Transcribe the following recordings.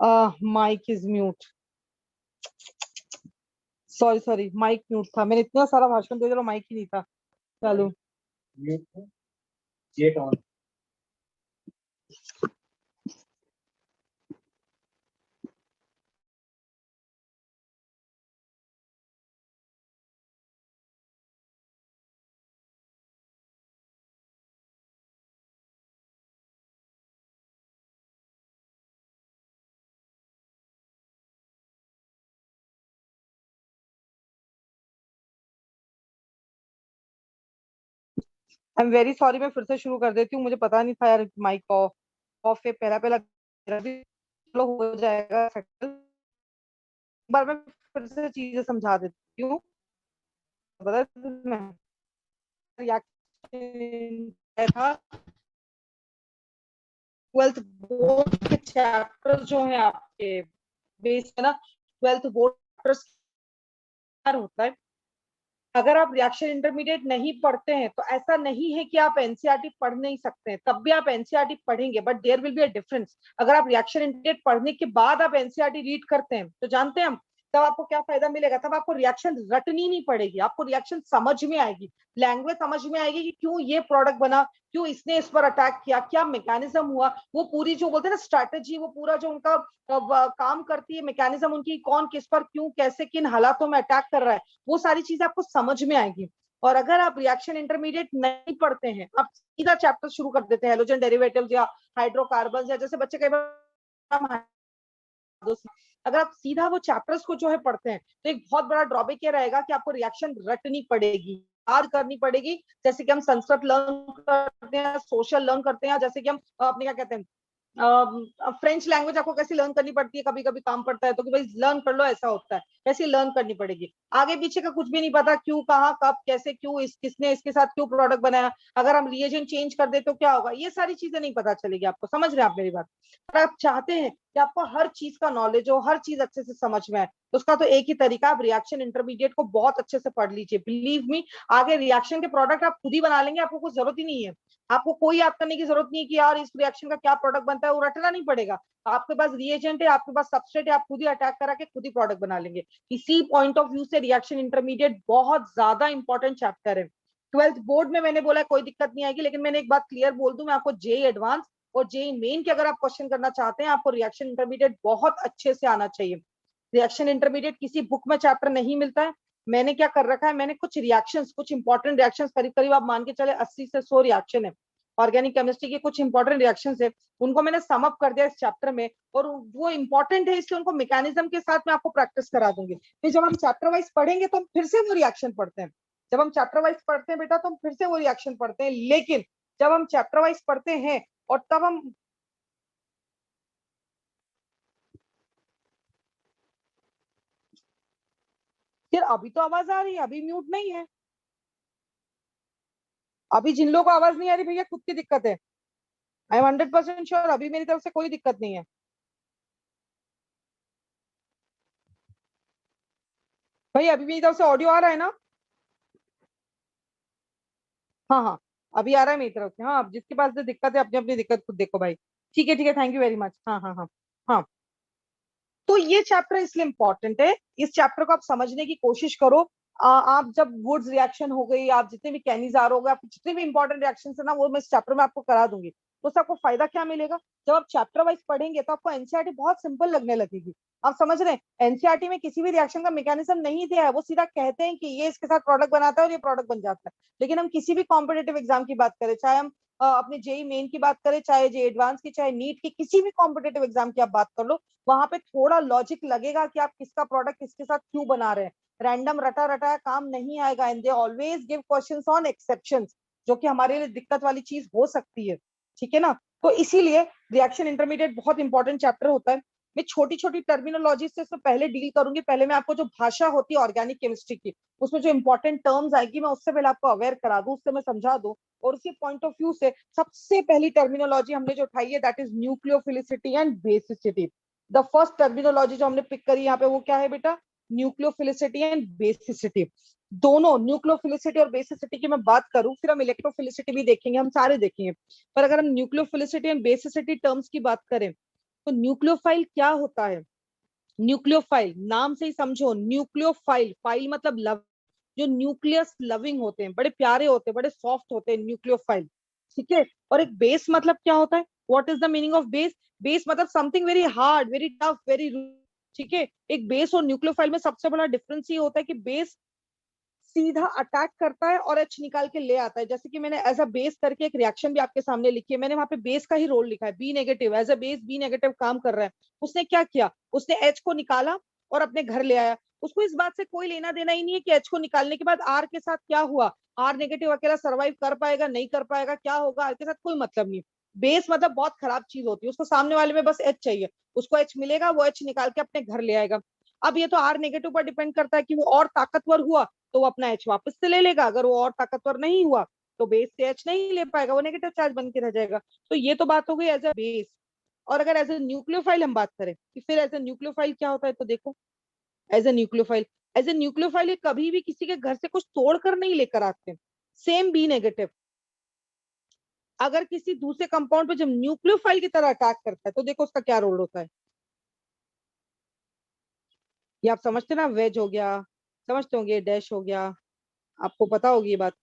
Mic is mute. Sorry sorry, mic mute था। मैंने इतना सारा भाषण दिया, चलो माइक ही नहीं था। चलो mute jet on. I am very sorry, मैं फिर से शुरू कर देती हूँ। मुझे पता नहीं था यार, माइक ऑफ ऑफ है। पहला पहला मेरा भी, चलो हो जाएगा सेटल। एक बार मैं फिर से चीजें समझा देती हूँ। पता है तुम्हें, रिएक्शन था 12th बोर्ड के चैप्टर जो है आपके बेस है ना, 12th बोर्ड होता है। अगर आप रिएक्शन इंटरमीडिएट नहीं पढ़ते हैं तो ऐसा नहीं है कि आप एनसीईआरटी पढ़ नहीं सकते हैं, तब भी आप एनसीईआरटी पढ़ेंगे, but there will be a difference. अगर आप रिएक्शन इंटरमीडिएट पढ़ने के बाद आप एनसीईआरटी रीड करते हैं तो जानते हैं हम तब आपको क्या फायदा मिलेगा। तब आपको रिएक्शन रटनी नहीं पड़ेगी, आपको रिएक्शन समझ में आएगी, लैंग्वेज समझ में आएगी कि क्यों ये प्रोडक्ट बना, क्यों इसने इस पर अटैक किया, क्या मैकेनिज्म हुआ, वो पूरी जो बोलते हैं ना स्ट्रैटेजी, वो पूरा जो उनका काम करती है मैकेनिज्म उनकी, कौन किस पर क्यों कैसे किन हालातों में अटैक कर रहा है, वो सारी चीजें आपको समझ में आएगी। और अगर आप रिएक्शन इंटरमीडिएट नहीं पढ़ते हैं, आप सीधा चैप्टर शुरू कर देते हैं हेलोजन डेरिवेटिव्स या हाइड्रोकार्बन, या जैसे बच्चे कई बार, अगर आप सीधा वो चैप्टर्स को जो है पढ़ते हैं तो एक बहुत बड़ा ड्रॉबैक ये रहेगा कि आपको रिएक्शन रटनी पड़ेगी, याद करनी पड़ेगी। जैसे कि हम संस्कृत लर्न करते हैं, सोशल लर्न करते हैं, जैसे कि हम अपने क्या कहते हैं फ्रेंच लैंग्वेज आपको कैसे लर्न करनी पड़ती है, कभी कभी काम पड़ता है तो कि भाई लर्न कर लो, ऐसा होता है, वैसे लर्न करनी पड़ेगी। आगे पीछे का कुछ भी नहीं पता, क्यों कहाँ कब कैसे क्यों किसने इसके साथ क्यों प्रोडक्ट बनाया, अगर हम रिएजेंट चेंज कर दे तो क्या होगा, ये सारी चीजें नहीं पता चलेगी आपको। समझ रहे हैं आप मेरी बात? अगर आप चाहते हैं कि आपको हर चीज का नॉलेज हो, हर चीज अच्छे से समझ में आए, तो उसका तो एक ही तरीका, आप रिएक्शन इंटरमीडिएट को बहुत अच्छे से पढ़ लीजिए। बिलीव मी, आगे रिएक्शन के प्रोडक्ट आप खुद ही बना लेंगे, आपको कुछ जरूरत ही नहीं है, आपको कोई याद करने की जरूरत नहीं है कि यार इस रिएक्शन का क्या प्रोडक्ट बनता है, वो रटना नहीं पड़ेगा। आपके पास रिएजेंट है, आपके पास सबस्ट्रेट है, आप खुद ही अटैक करा के खुद ही प्रोडक्ट बना लेंगे। इसी पॉइंट ऑफ व्यू से रिएक्शन इंटरमीडिएट बहुत ज्यादा इंपॉर्टेंट चैप्टर है। 12th बोर्ड में मैंने बोला कोई दिक्कत नहीं आएगी, लेकिन मैंने एक बात क्लियर बोल दूं, मैं आपको जेई एडवांस और जेई मेन के अगर आप क्वेश्चन करना चाहते हैं, आपको रिएक्शन इंटरमीडिएट बहुत अच्छे से आना चाहिए। रिएक्शन इंटरमीडिएट किसी बुक में चैप्टर नहीं मिलता है। मैंने क्या कर रखा है, मैंने कुछ रिएक्शंस, कुछ इंपॉर्टेंट रिएक्शंस, करीब करीब आप मान के चले 80 से 100 रिएक्शन है ऑर्गेनिक केमिस्ट्री के, कुछ इंपॉर्टेंट रिएक्शंस है, उनको मैंने सम अप कर दिया इस चैप्टर में। और वो इंपॉर्टेंट है इसलिए उनको मैकेनिज्म के साथ मैं आपको प्रैक्टिस करा दूंगी। फिर जब हम चैप्टर वाइज पढ़ेंगे तो हम फिर से वो रिएक्शन पढ़ते हैं, जब हम चैप्टर वाइज पढ़ते हैं बेटा तो हम फिर से वो रिएक्शन पढ़ते हैं। लेकिन जब हम चैप्टर वाइज पढ़ते हैं और तब हम, फिर अभी तो आवाज आ रही है, अभी म्यूट नहीं है। अभी जिन लोगों को आवाज नहीं आ रही भैया खुद की दिक्कत है। आई एम 100% श्योर, अभी मेरी तरफ से कोई दिक्कत नहीं है। भैया अभी मेरी तरफ से ऑडियो आ रहा है ना? हाँ हाँ, अभी आ रहा है मेरी तरफ से। हाँ, अब जिसके पास जो दिक्कत है अपनी अपनी दिक्कत खुद देखो भाई। ठीक है, थैंक यू वेरी मच। हाँ हाँ हाँ हाँ। तो ये चैप्टर इसलिए इंपॉर्टेंट है, इस चैप्टर को आप समझने की कोशिश करो। आप जब वुड्स रिएक्शन हो गई, आप जितने भी कैनिजार हो गए, आप जितने भी इंपॉर्टेंट रिएक्शन है ना, वो मैं इस चैप्टर में आपको करा दूंगी। तो उससे आपको फायदा क्या मिलेगा, जब आप चैप्टर वाइज पढ़ेंगे तो आपको एनसीईआरटी बहुत सिंपल लगने लगेगी। आप समझ रहे हैं, एनसीईआरटी में किसी भी रिएक्शन का मैकेनिज्म नहीं दिया है, वो सीधा कहते हैं कि ये इसके साथ प्रोडक्ट बनाता है और ये प्रोडक्ट बन जाता है। लेकिन हम किसी भी कॉम्पिटेटिव एग्जाम की बात करें, चाहे हम अपने जेई मेन की बात करें, चाहे जेई एडवांस की, चाहे नीट की, किसी भी कॉम्पिटेटिव एग्जाम की आप बात कर लो, वहां पे थोड़ा लॉजिक लगेगा कि आप किसका प्रोडक्ट किसके साथ क्यों बना रहे हैं। रैंडम रटा रटाया काम नहीं आएगा। And they always give questions on exceptions, जो कि हमारे लिए दिक्कत वाली चीज हो सकती है। ठीक है ना? तो इसीलिए रिएक्शन इंटरमीडिएट बहुत इंपॉर्टेंट चैप्टर होता है। मैं छोटी छोटी टर्मिनोलॉजी से पहले डील करूंगी। पहले मैं आपको जो भाषा होती है ऑर्गेनिक केमिस्ट्री की, उसमें जो इंपॉर्टेंट टर्म्स आएगी, मैं उससे पहले आपको अवेयर करा दूं, उससे मैं समझा दूं। और उसी पॉइंट ऑफ व्यू से सबसे पहली टर्मिनोलॉजी हमने जो उठाई है, that is nucleophilicity and basicity. The first terminology जो हमने पिक करी यहाँ पे, वो क्या है बेटा? Nucleophilicity and basicity. दोनों न्यूक्लियोफिलिसिटी और बेसिसिटी की मैं बात करूं, फिर हम इलेक्ट्रोफिलिसिटी भी देखेंगे, हम सारे देखेंगे। पर अगर हम न्यूक्लियोफिलिसिटी एंड बेसिसिटी टर्म्स की बात करें, तो न्यूक्लियोफाइल क्या होता है? न्यूक्लियोफाइल नाम से ही समझो, न्यूक्लियोफाइल, फाइल मतलब लव, जो न्यूक्लियस लविंग होते हैं, बड़े प्यारे होते हैं, बड़े सॉफ्ट होते हैं न्यूक्लियोफाइल, ठीक है। और एक बेस मतलब क्या होता है? What is the meaning of base? Base मतलब something very hard, very tough, very, ठीक है। एक बेस और न्यूक्लियोफाइल में सबसे बड़ा डिफरेंस ये होता है कि बेस सीधा अटैक करता है और एच निकाल के ले आता है। जैसे कि मैंने एज अ बेस करके एक रिएक्शन भी आपके सामने लिखी है, मैंने वहां पे बेस का ही रोल लिखा है, B negative, as a base B negative काम कर रहा है। उसने क्या किया? उसने एच को निकाला और अपने घर ले आया। उसको इस बात से कोई लेना देना ही नहीं है कि एच को निकालने के बाद आर के साथ क्या हुआ, आर नेगेटिव अकेला सर्वाइव कर पाएगा नहीं कर पाएगा, क्या होगा आर के साथ, कोई मतलब नहीं। बेस मतलब बहुत खराब चीज होती है, उसको सामने वाले में बस एच चाहिए, उसको एच मिलेगा, वो एच निकाल के अपने घर ले आएगा। अब ये तो आर नेगेटिव पर डिपेंड करता है कि वो और ताकतवर हुआ तो वो अपना एच वापस से ले लेगा, अगर वो और ताकतवर नहीं हुआ तो बेस से एच नहीं ले पाएगा, वो नेगेटिव चार्ज बन के रह जाएगा। तो ये तो बात हो गई एज अ बेस। और अगर एज ए न्यूक्लियोफाइल हम बात करें कि फिर एज ए न्यूक्लियोफाइल क्या होता है, तो देखो, as a nucleophile, as a nucleophile ये कभी भी किसी के घर से कुछ तोड़कर नहीं लेकर आते। सेम बी नेगेटिव अगर किसी दूसरे कंपाउंड पे जब न्यूक्लियोफाइल की तरह अटैक करता है तो देखो उसका क्या रोल होता है। ये आप समझते ना, वेज हो गया, समझते होंगे, डैश हो गया, आपको पता होगी ये बात।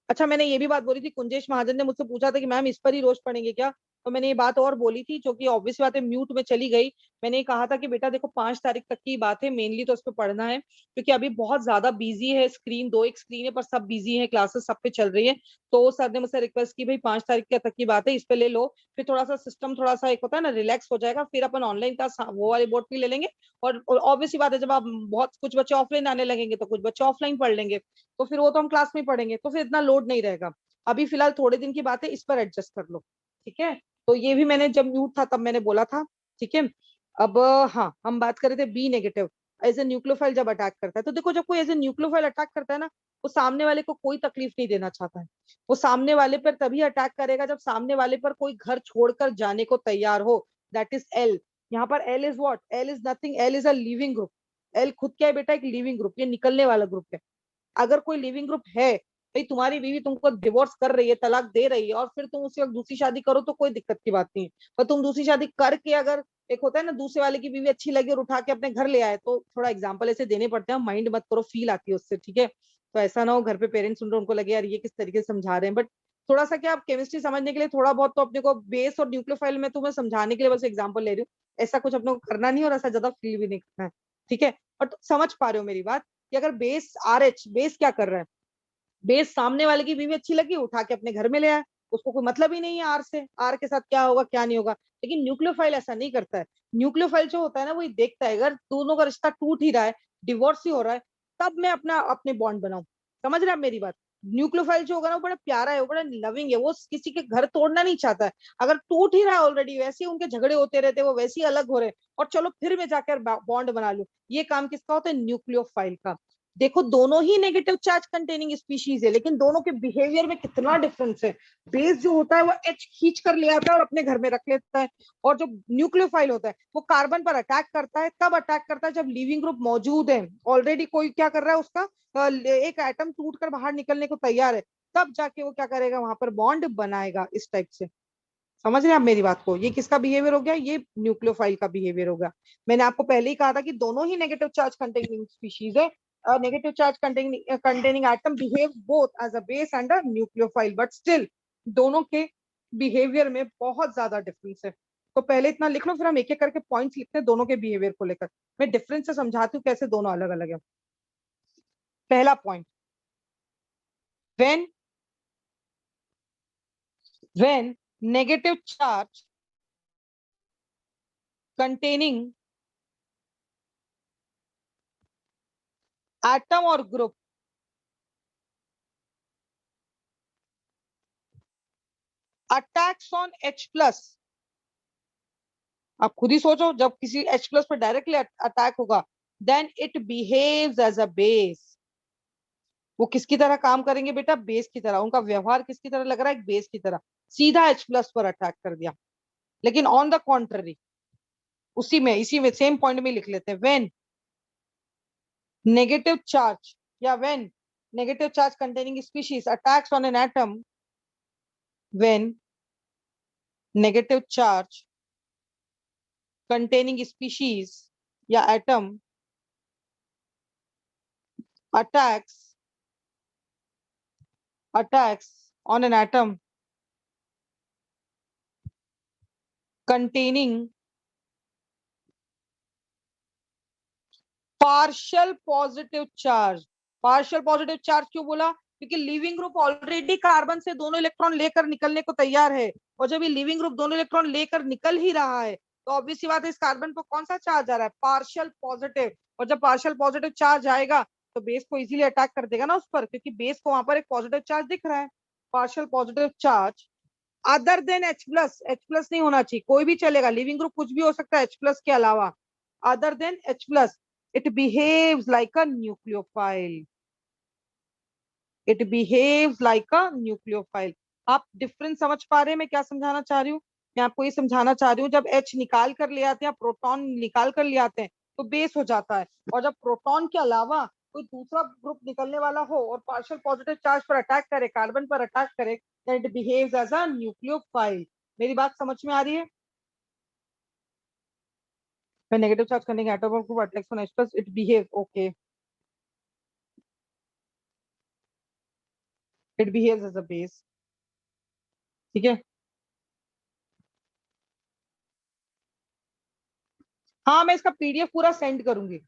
अच्छा, मैंने ये भी बात बोली थी, कुंजेश महाजन ने मुझसे पूछा था कि मैम इस पर ही रोज पढ़ेंगे क्या, तो मैंने ये बात और बोली थी जो कि ऑब्वियस बात है म्यूट में चली गई। मैंने ये कहा था कि बेटा देखो 5 तारीख तक की बात है, मेनली तो इस पे पढ़ना है क्योंकि अभी बहुत ज्यादा बिजी है, स्क्रीन दो एक स्क्रीन है पर सब बिजी है, क्लासेस सब पे चल रही है। तो सर ने मुझसे रिक्वेस्ट की भाई 5 तारीख तक की बात है, इस पे ले लो, फिर थोड़ा सा सिस्टम थोड़ा सा एक होता है ना रिलैक्स हो जाएगा, फिर अपन ऑनलाइन क्लास वो वाले बोर्ड पे ले लेंगे। और ऑब्वियस सी बात है, जब आप बहुत कुछ बच्चे ऑफलाइन आने लगेंगे तो कुछ बच्चे ऑफलाइन पढ़ लेंगे, तो फिर वो तो हम क्लास में पढ़ेंगे, तो फिर इतना लोड नहीं रहेगा। अभी फिलहाल थोड़े दिन की बात है, इस पर एडजस्ट कर लो, ठीक है। तो ये भी मैंने जब म्यूट था तब मैंने बोला था, ठीक है। अब हाँ, हम बात कर रहे थे B negative as a nucleophile जब अटैक करता है, तो देखो जब कोई एज ए न्यूक्लियोफाइल अटैक करता है ना, वो सामने वाले को कोई तकलीफ नहीं देना चाहता है। वो सामने वाले पर तभी अटैक करेगा जब सामने वाले पर कोई घर छोड़कर जाने को तैयार हो, दैट इज एल। यहाँ पर L is what? L is nothing, L is a leaving group. L खुद क्या है बेटा? एक लिविंग ग्रुप, ये निकलने वाला ग्रुप है। अगर कोई लिविंग ग्रुप है, भाई तुम्हारी बीवी तुमको डिवोर्स कर रही है, तलाक दे रही है, और फिर तुम उसी वक्त दूसरी शादी करो तो कोई दिक्कत की बात नहीं है। पर तुम दूसरी शादी करके अगर, एक होता है ना दूसरे वाले की बीवी अच्छी लगी और उठा के अपने घर ले आए, तो थोड़ा एग्जाम्पल ऐसे देने पड़ते हैं, माइंड मत करो, फील आती है उससे, ठीक है। तो ऐसा ना हो घर पे पेरेंट्स सुन रहे उनको लगे यार ये किस तरीके से समझा रहे हैं, बट थोड़ा सा क्या, आप केमिस्ट्री समझने के लिए थोड़ा बहुत तो अपने को बेस और न्यूक्लियोफाइल में तुम्हें समझाने के लिए बस एग्जाम्पल ले रही हूँ, ऐसा कुछ अपने को करना नहीं और ऐसा ज्यादा फील भी नहीं करना है, ठीक है। और समझ पा रहे हो मेरी बात कि अगर बेस आर एच, बेस क्या कर रहा है? बेस सामने वाले की बीवी अच्छी लगी, उठा के अपने घर में ले आया, उसको कोई मतलब ही नहीं है आर से, आर के साथ क्या होगा क्या नहीं होगा। लेकिन न्यूक्लियोफाइल ऐसा नहीं करता है। न्यूक्लियोफाइल जो होता है ना, वो देखता है अगर दोनों का रिश्ता टूट ही रहा है, डिवोर्स ही हो रहा है, तब मैं अपना अपने बॉन्ड बनाऊं। समझ रहे हैं आप मेरी बात? न्यूक्लियोफाइल जो होगा ना, वो बड़ा प्यारा है, वो बड़ा लविंग है, वो किसी के घर तोड़ना नहीं चाहता है। अगर टूट ही रहा है ऑलरेडी, वैसे ही उनके झगड़े होते रहते हैं, वो वैसे ही अलग हो रहे हैं, और चलो फिर मैं जाकर बॉन्ड बना लूं, ये काम किसका होता है? न्यूक्लियोफाइल का। देखो दोनों ही नेगेटिव चार्ज कंटेनिंग स्पीशीज है, लेकिन दोनों के बिहेवियर में कितना डिफरेंस है। बेस जो होता है वो एच खींच कर ले आता है और अपने घर में रख लेता है, और जो न्यूक्लियोफाइल होता है वो कार्बन पर अटैक करता है। कब अटैक करता है? जब लिविंग ग्रुप मौजूद है, ऑलरेडी कोई क्या कर रहा है, उसका एक एटम टूट कर बाहर निकलने को तैयार है, तब जाके वो क्या करेगा, वहां पर बॉन्ड बनाएगा इस टाइप से। समझ रहे हैं आप मेरी बात को? ये किसका बिहेवियर हो गया? ये न्यूक्लियोफाइल का बिहेवियर होगा। मैंने आपको पहले ही कहा था कि दोनों ही नेगेटिव चार्ज कंटेनिंग स्पीशीज है। Negative charge containing atom behave both as a base and a nucleophile, but still दोनों के बिहेवियर में बहुत ज्यादा डिफरेंस है। तो पहले इतना लिख लो, फिर हम एक एक करके पॉइंट्स लिखते हैं दोनों के बिहेवियर को लेकर। मैं डिफरेंस से समझाती हूँ कैसे दोनों अलग अलग है। पहला point, when when negative charge containing atom or group attacks on H plus, आप खुद ही सोचो, जब किसी H प्लस पर डायरेक्टली अटैक होगा, then it behaves as a base. वो किसकी तरह काम करेंगे बेटा? बेस की तरह। उनका व्यवहार किसकी तरह लग रहा है? एक बेस की तरह। सीधा H प्लस पर अटैक कर दिया। लेकिन ऑन द कॉन्ट्ररी, उसी में इसी में सेम पॉइंट में लिख लेते हैं, व्हेन नेगेटिव चार्ज या when negative charge containing species attacks on an atom, when negative charge containing species या atom attacks on an atom containing partial positive charge. Partial positive charge क्यों बोला? क्योंकि leaving group already carbon से दोनों electron लेकर निकलने को तैयार है, और जब ये लिविंग ग्रुप दोनों इलेक्ट्रॉन लेकर निकल ही रहा है तो ऑब्वियस सी बात है इस कार्बन पर कौन सा चार्ज आ रहा है? Partial positive. और जब पार्शियल पॉजिटिव चार्ज आएगा तो बेस को इजीली अटैक कर देगा ना उस पर, क्योंकि बेस को वहां पर एक पॉजिटिव चार्ज दिख रहा है। Partial positive charge other than H+, H+ नहीं होना चाहिए, कोई भी चलेगा, लिविंग ग्रुप कुछ भी हो सकता है H+ के अलावा। Other than H+, it behaves like a nucleophile, it behaves like a nucleophile। आप डिफरेंस समझ पा रहे हैं मैं क्या समझाना चाह रही हूँ? मैं आपको ये समझाना चाह रही हूँ जब H निकाल कर ले आते हैं, प्रोटॉन निकाल कर ले आते हैं तो बेस हो जाता है, और जब प्रोटॉन के अलावा कोई दूसरा ग्रुप निकलने वाला हो और पार्शियल पॉजिटिव चार्ज पर अटैक करे, कार्बन पर अटैक करे, then it behaves as a nucleophile। मेरी बात समझ में आ रही है? When negative charge containing atom or group attacks on H+, it behaves okay, it behaves as a base। ठीक है, हाँ मैं इसका पीडीएफ पूरा सेंड करूंगी।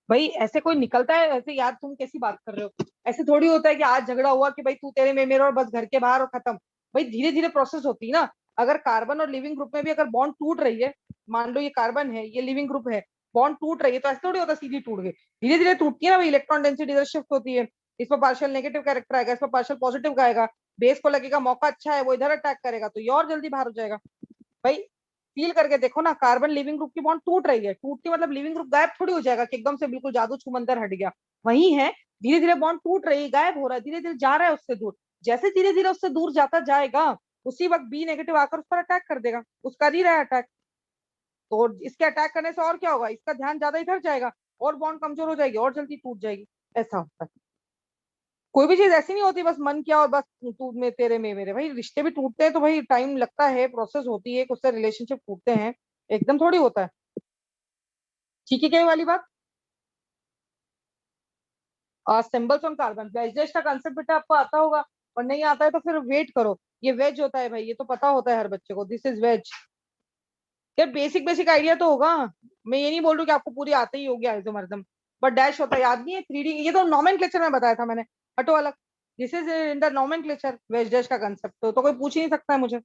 भाई ऐसे कोई निकलता है ऐसे? यार तुम कैसी बात कर रहे हो? ऐसे थोड़ी होता है कि आज झगड़ा हुआ कि भाई तू तेरे में मेरे और बस घर के बाहर और खत्म। भाई धीरे धीरे प्रोसेस होती है ना। अगर कार्बन और लिविंग ग्रुप में भी अगर बॉन्ड टूट रही है, मान लो ये कार्बन है ये लिविंग ग्रुप है, बॉन्ड टूट रही है तो ऐसे थोड़ी होता सीधी टूट गई, धीरे धीरे टूटती है ना भाई, इलेक्ट्रॉन डेंसिटी इधर शिफ्ट होती है। इस पर पार्शियल नेगेटिव कैरेक्टर आएगा, इस पर पार्शियल पॉजिटिव आएगा, बेस को लगेगा मौका अच्छा है वो इधर अटैक करेगा तो ये और जल्दी बाहर हो जाएगा। भाई फील करके देखो ना, कार्बन लिविंग ग्रुप की बॉन्ड टूट रही है, टूटती मतलब लिविंग ग्रुप गायब थोड़ी हो जाएगा कि एकदम से बिल्कुल जादू छुमंतर हट गया। वही है, धीरे धीरे बॉन्ड टूट रही है, गायब हो रहा है, धीरे धीरे जा रहा है उससे दूर। जैसे धीरे धीरे उससे दूर जाता जाएगा उसी वक्त बी नेगेटिव आकर उस पर अटैक कर देगा, उसका नहीं रहा है अटैक, तो इसके अटैक करने से और क्या होगा, इसका ध्यान ज्यादा इधर जाएगा और बॉन्ड कमजोर हो जाएगी और जल्दी टूट जाएगी। ऐसा होता है, कोई भी चीज ऐसी नहीं होती बस मन किया और बस तू में तेरे में मेरे। भाई रिश्ते भी टूटते हैं तो भाई टाइम लगता है, प्रोसेस होती है, उससे रिलेशनशिप टूटते हैं, एकदम थोड़ी होता है। ठीक है क्या ये वाली बात? सिंबल्स ऑन कार्बन, वेज का कंसेप्ट बेटा आपको आता होगा, और नहीं आता है तो फिर वेट करो। ये वेज होता है भाई, ये तो पता होता है हर बच्चे को, दिस इज वेज। यार बेसिक बेसिक आइडिया तो होगा, मैं ये नहीं बोल रही हूँ कि आपको पूरी आते ही होगी एकदम, बट डैश होता है, याद नहीं है? 3D ये तो नॉमेनक्लेचर में बताया था मैंने, हटो अलग। This is in the nomenclature, veg dash का कंसेप्ट तो कोई पूछ ही नहीं सकता है मुझे।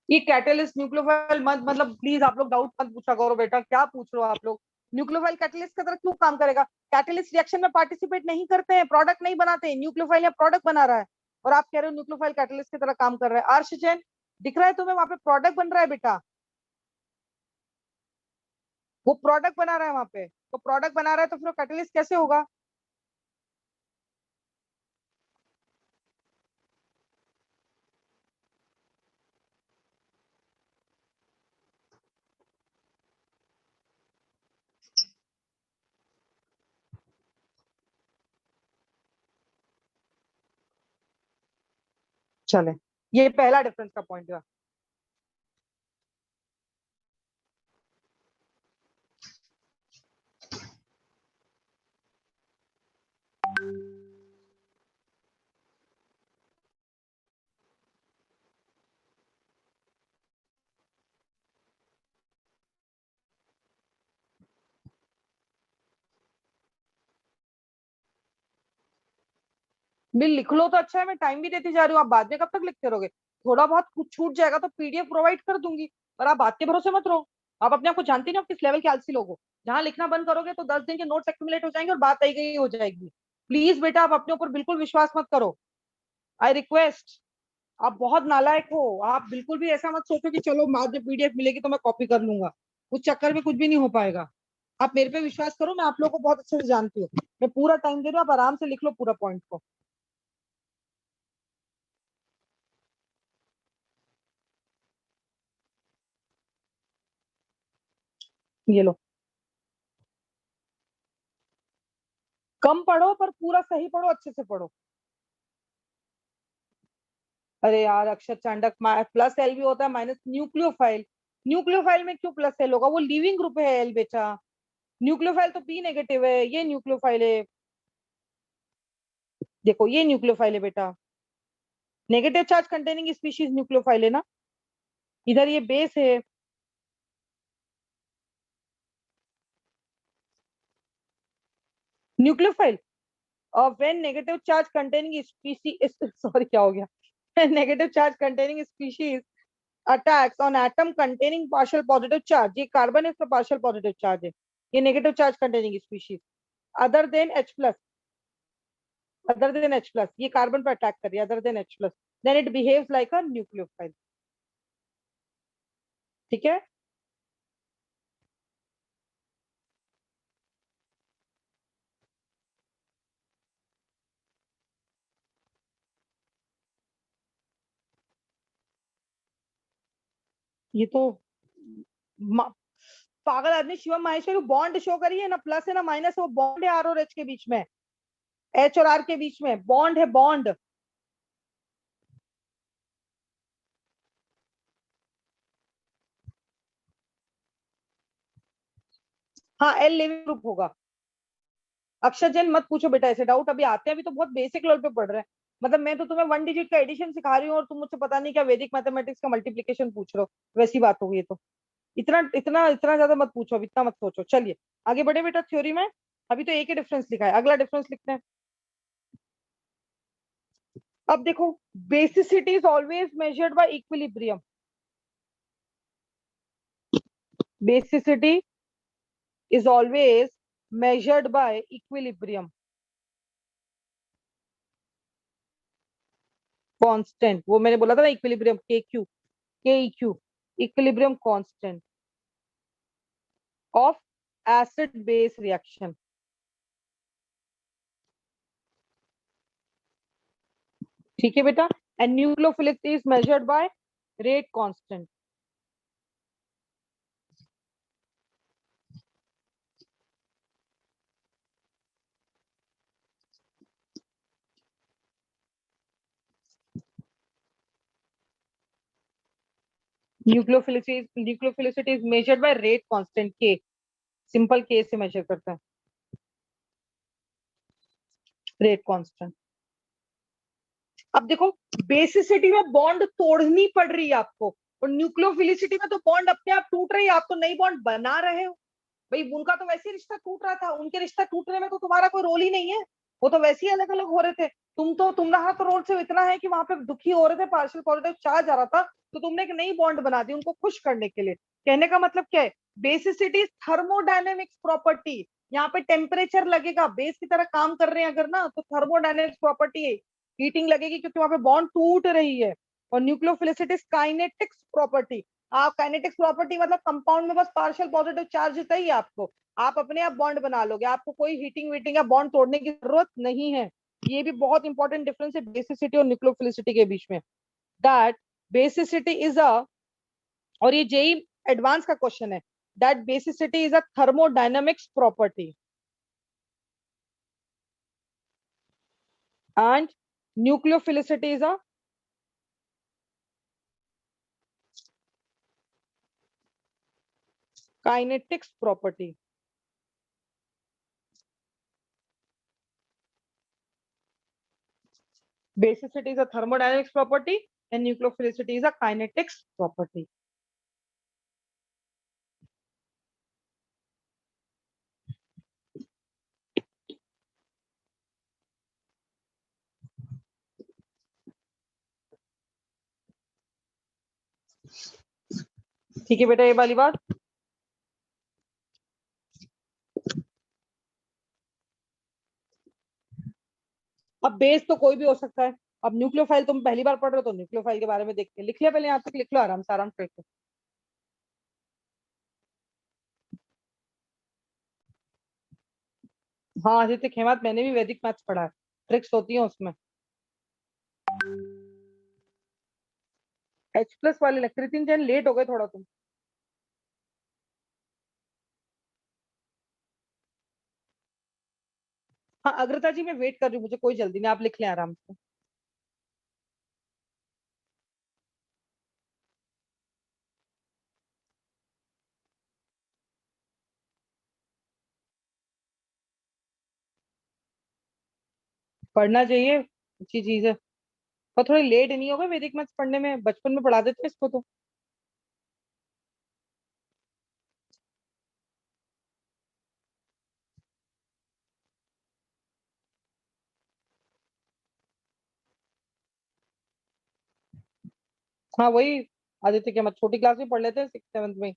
ये कैटलिस्ट न्यूक्लियोफाइल मत मतलब प्लीज आप लोग डाउट मत पूछा करो बेटा, क्या पूछ रहे हो आप लोग? न्यूक्लियोफाइल कैटलिस्ट की तरह क्यों काम करेगा? कैटलिस्ट रिएक्शन में पार्टिसिपेट नहीं करते हैं, प्रोडक्ट नहीं बनाते हैं, न्यूक्लियोफाइल या प्रोडक्ट बना रहा है, और आप कह रहे हो न्यूक्लियोफाइल कैटलिस्ट की तरह काम कर रहा है। आर्श जैन, दिख रहा है तुम्हें वहां पे प्रोडक्ट बन रहा है बेटा? वो प्रोडक्ट बना रहा है वहां पे, तो प्रोडक्ट बना रहा है तो फिर कैटलिस्ट कैसे होगा? चले, ये पहला डिफरेंस का पॉइंट है। बिल लिख लो तो अच्छा है, मैं टाइम भी देती जा रही हूँ, आप बाद में कब तक लिखते रहोगे? थोड़ा बहुत कुछ छूट जाएगा तो पीडीएफ प्रोवाइड कर दूंगी, पर आप बात के भरोसे मत रहो। आप अपने आप को जानते नहीं हो किस लेवल के आलसी लोग हो। जहां लिखना बंद करोगे तो 10 दिन के नोट्स एक्यूमुलेट हो जाएंगे और बात आई गई हो जाएगी। प्लीज बेटा आप अपने ऊपर बिल्कुल विश्वास मत करो, आई रिक्वेस्ट। आप बहुत नालायक हो, आप बिल्कुल भी ऐसा मत सोचो कि चलो बाद में पीडीएफ मिलेगी तो मैं कॉपी कर लूंगा, उस चक्कर में कुछ भी नहीं हो पाएगा। आप मेरे पे विश्वास करो, मैं आप लोगों को बहुत अच्छे से जानती हूँ, मैं पूरा टाइम दे रहा हूँ, आप आराम से लिख लो पूरा पॉइंट को। ये लो, कम पढ़ो पर पूरा सही पढ़ो, अच्छे से पढ़ो। अरे यार अक्षर चांडक, प्लस एल भी होता है माइनस न्यूक्लियोफाइल। न्यूक्लियोफाइल में क्यों प्लस एल होगा, वो लिविंग ग्रुप है एल बेटा। न्यूक्लियोफाइल तो पी नेगेटिव है, ये न्यूक्लियोफाइल है। देखो ये न्यूक्लियोफाइल है बेटा, negative charge containing species nucleophile है ना। इधर ये बेस है। Nucleophile when negative charge containing species sorry क्या हो गया negative charge containing species attacks on atom containing partial positive charge, ये कार्बन है, इसमें पार्शियल पॉजिटिव चार्ज है, ये negative charge containing species other than H plus, other than H plus, ये carbon पर अटैक कर रही है other than H plus, then it behaves like a nucleophile. ठीक है। ये तो मा- पागल आदमी शिवम माहेश्वरी बॉन्ड शो करिए ना, प्लस है ना माइनस है, वो बॉन्ड है आर और एच के बीच में, एच और आर के बीच में बॉन्ड है, बॉन्ड। हाँ एल लिविंग ग्रुप होगा। अक्षर जैन मत पूछो बेटा ऐसे डाउट, अभी आते हैं, अभी तो बहुत बेसिक लेवल पे पढ़ रहे हैं। मतलब मैं तो तुम्हें वन डिजिट का एडिशन सिखा रही हूँ और तुम मुझसे पता नहीं क्या वैदिक मैथमेटिक्स का मल्टीप्लीकेशन पूछ रहे हो, वैसी बात होगी ये तो। इतना इतना इतना ज्यादा मत पूछो, अब इतना मत सोचो, चलिए आगे बढ़े बेटा थ्योरी में। अभी तो एक ही डिफरेंस लिखा है, अगला डिफरेंस लिखते हैं। अब देखो, basicity is always measured by equilibrium. Basicity is always measured by equilibrium constant, वो मैंने बोला था ना इक्विलिब्रियम के क्यू, के E Q, equilibrium constant of acid base reaction. ठीक है बेटा। And nucleophilicity is measured by rate constant. Nucleophilicity is measured by rate constant के, सिंपल के से मेजर करते हैं, रेट कांस्टेंट। अब देखो, बेसिसिटी में बॉन्ड तोड़नी पड़ रही है आपको, और न्यूक्लियोफिलिसिटी में तो बॉन्ड अपने आप टूट रही है, आप तो नई बॉन्ड बना रहे हो। भाई उनका तो वैसे ही रिश्ता टूट रहा था, उनके रिश्ता टूटने में तो तुम्हारा कोई रोल ही नहीं है, वो तो वैसे ही अलग अलग हो रहे थे। तुम्हारा तो रोल सिर्फ इतना है कि वहां पे दुखी हो रहे थे, पार्शियल पॉजिटिव चार्ज आ रहा था, तो तुमने एक नई बॉन्ड बना दी उनको खुश करने के लिए। कहने का मतलब क्या है, बेसिसिटी थर्मोडायनेमिक्स प्रॉपर्टी, यहाँ पे टेम्परेचर लगेगा, बेस की तरह काम कर रहे हैं अगर ना, तो थर्मोडायनेमिक्स प्रॉपर्टी है, हीटिंग लगेगी क्योंकि वहां पे बॉन्ड टूट रही है। और न्यूक्लियोफिलिसिटी काइनेटिक्स प्रॉपर्टी, आप काइनेटिक्स प्रॉपर्टी मतलब कंपाउंड में बस पार्शियल पॉजिटिव चार्ज चाहिए आपको, आप अपने आप बॉन्ड बना लोगे, आपको कोई हीटिंग वीटिंग या बॉन्ड तोड़ने की जरूरत नहीं है। ये भी बहुत इंपॉर्टेंट डिफरेंस है बेसिसिटी और न्यूक्लियोफिलिसिटी के बीच में, दैट बेसिसिटी इज अ, और ये जेई एडवांस का क्वेश्चन है, that basicity is a thermodynamics property and nucleophilicity is a kinetics property. Basicity is a thermodynamics property and nucleophilicity is a kinetics property. ठीक है बेटा, ये वाली बात। अब बेस तो कोई भी हो सकता है। अब न्यूक्लियोफाइल तुम पहली बार पढ़ रहे हो तो न्यूक्लियोफाइल के बारे में देख के लिख लिया, पहले यहाँ तक लिख लो, आराम से आराम से लिख लो। हाँ आदित्य खेमात, मैंने भी वैदिक मैथ्स पढ़ा है, ट्रिक्स होती है उसमें। H प्लस वाले लेक्चर, तीन जन लेट हो गए थोड़ा तुम। हाँ अग्रता जी मैं वेट कर रही हूँ, मुझे कोई जल्दी नहीं, आप लिख लें आराम से। पढ़ना चाहिए, अच्छी चीज है। पर थोड़ी लेट नहीं होगा वैदिक मैथ्स पढ़ने में? बचपन में पढ़ा देते इसको तो। हाँ वही, आदित्य क्या मत छोटी क्लास में पढ़ लेते हैं, 6th 7th में।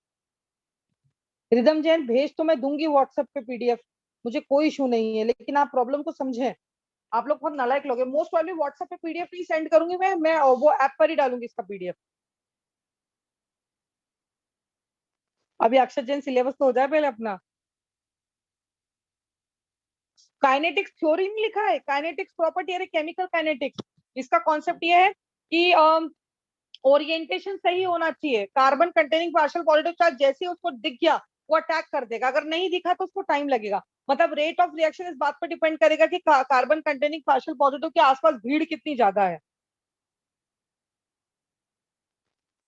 रिदम जैन भेज तो मैं दूंगी व्हाट्सएप पे पीडीएफ, मुझे कोई इशू नहीं है, लेकिन आप प्रॉब्लम को समझें। आप लोग बहुत नालायक लोग हैं। मोस्ट प्रॉब्ली व्हाट्सएप पे पीडीएफ नहीं सेंड करूंगी मैं वो ऐप पर ही डालूंगी इसका पीडीएफ। अभी अक्षर जैन सिलेबस तो हो जाए पहले अपना। काइनेटिक्स थ्योरी नहीं लिखा है, काइनेटिक्स प्रॉपर्टी, अरे केमिकल काइनेटिक्स। इसका कॉन्सेप्ट ये है कि ओरिएंटेशन सही होना चाहिए। Carbon containing partial positive charge जैसे ही उसको दिख गया वो अटैक कर देगा, अगर नहीं दिखा तो उसको टाइम लगेगा। मतलब रेट ऑफ रिएक्शन इस बात पर डिपेंड करेगा कि कार्बन कंटेनिंग पार्शियल पॉजिटिव के आसपास भीड़ कितनी ज्यादा है।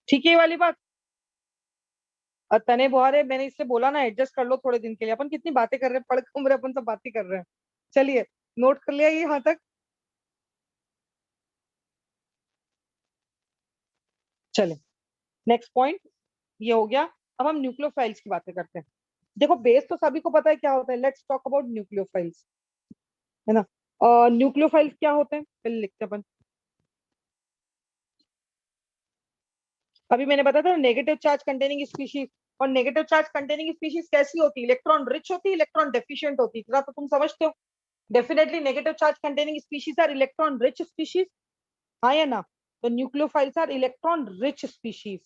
ठीक है ये वाली बात। और तने बुहारे मैंने इससे बोला ना एडजस्ट कर लो थोड़े दिन के लिए, अपन कितनी बातें कर रहे हैं, पढ़ घूम रहे अपन सब बातें कर रहे हैं। चलिए, नोट कर लिया ये यहाँ तक। चले, नेक्स्ट पॉइंट ये हो गया। अब हम न्यूक्लियोफाइल्स की बातें करते हैं। देखो बेस तो सभी को पता है क्या होता है, लेट्स टॉक अबाउट न्यूक्लियोफाइल्स, है ना। न्यूक्लियोफाइल्स क्या होते हैं पहले लिखते हैं अपन। अभी मैंने बताया था नेगेटिव चार्ज कंटेनिंग स्पीशीज। और नेगेटिव चार्ज कंटेनिंग स्पीशीज कैसी होती है? इलेक्ट्रॉन रिच होती है, इलेक्ट्रॉन डेफिशिएंट होती है, इतना तो तुम समझते हो। Definitely negative charge containing species are electron rich species, हाँ या ना? तो nucleophiles are electron rich species,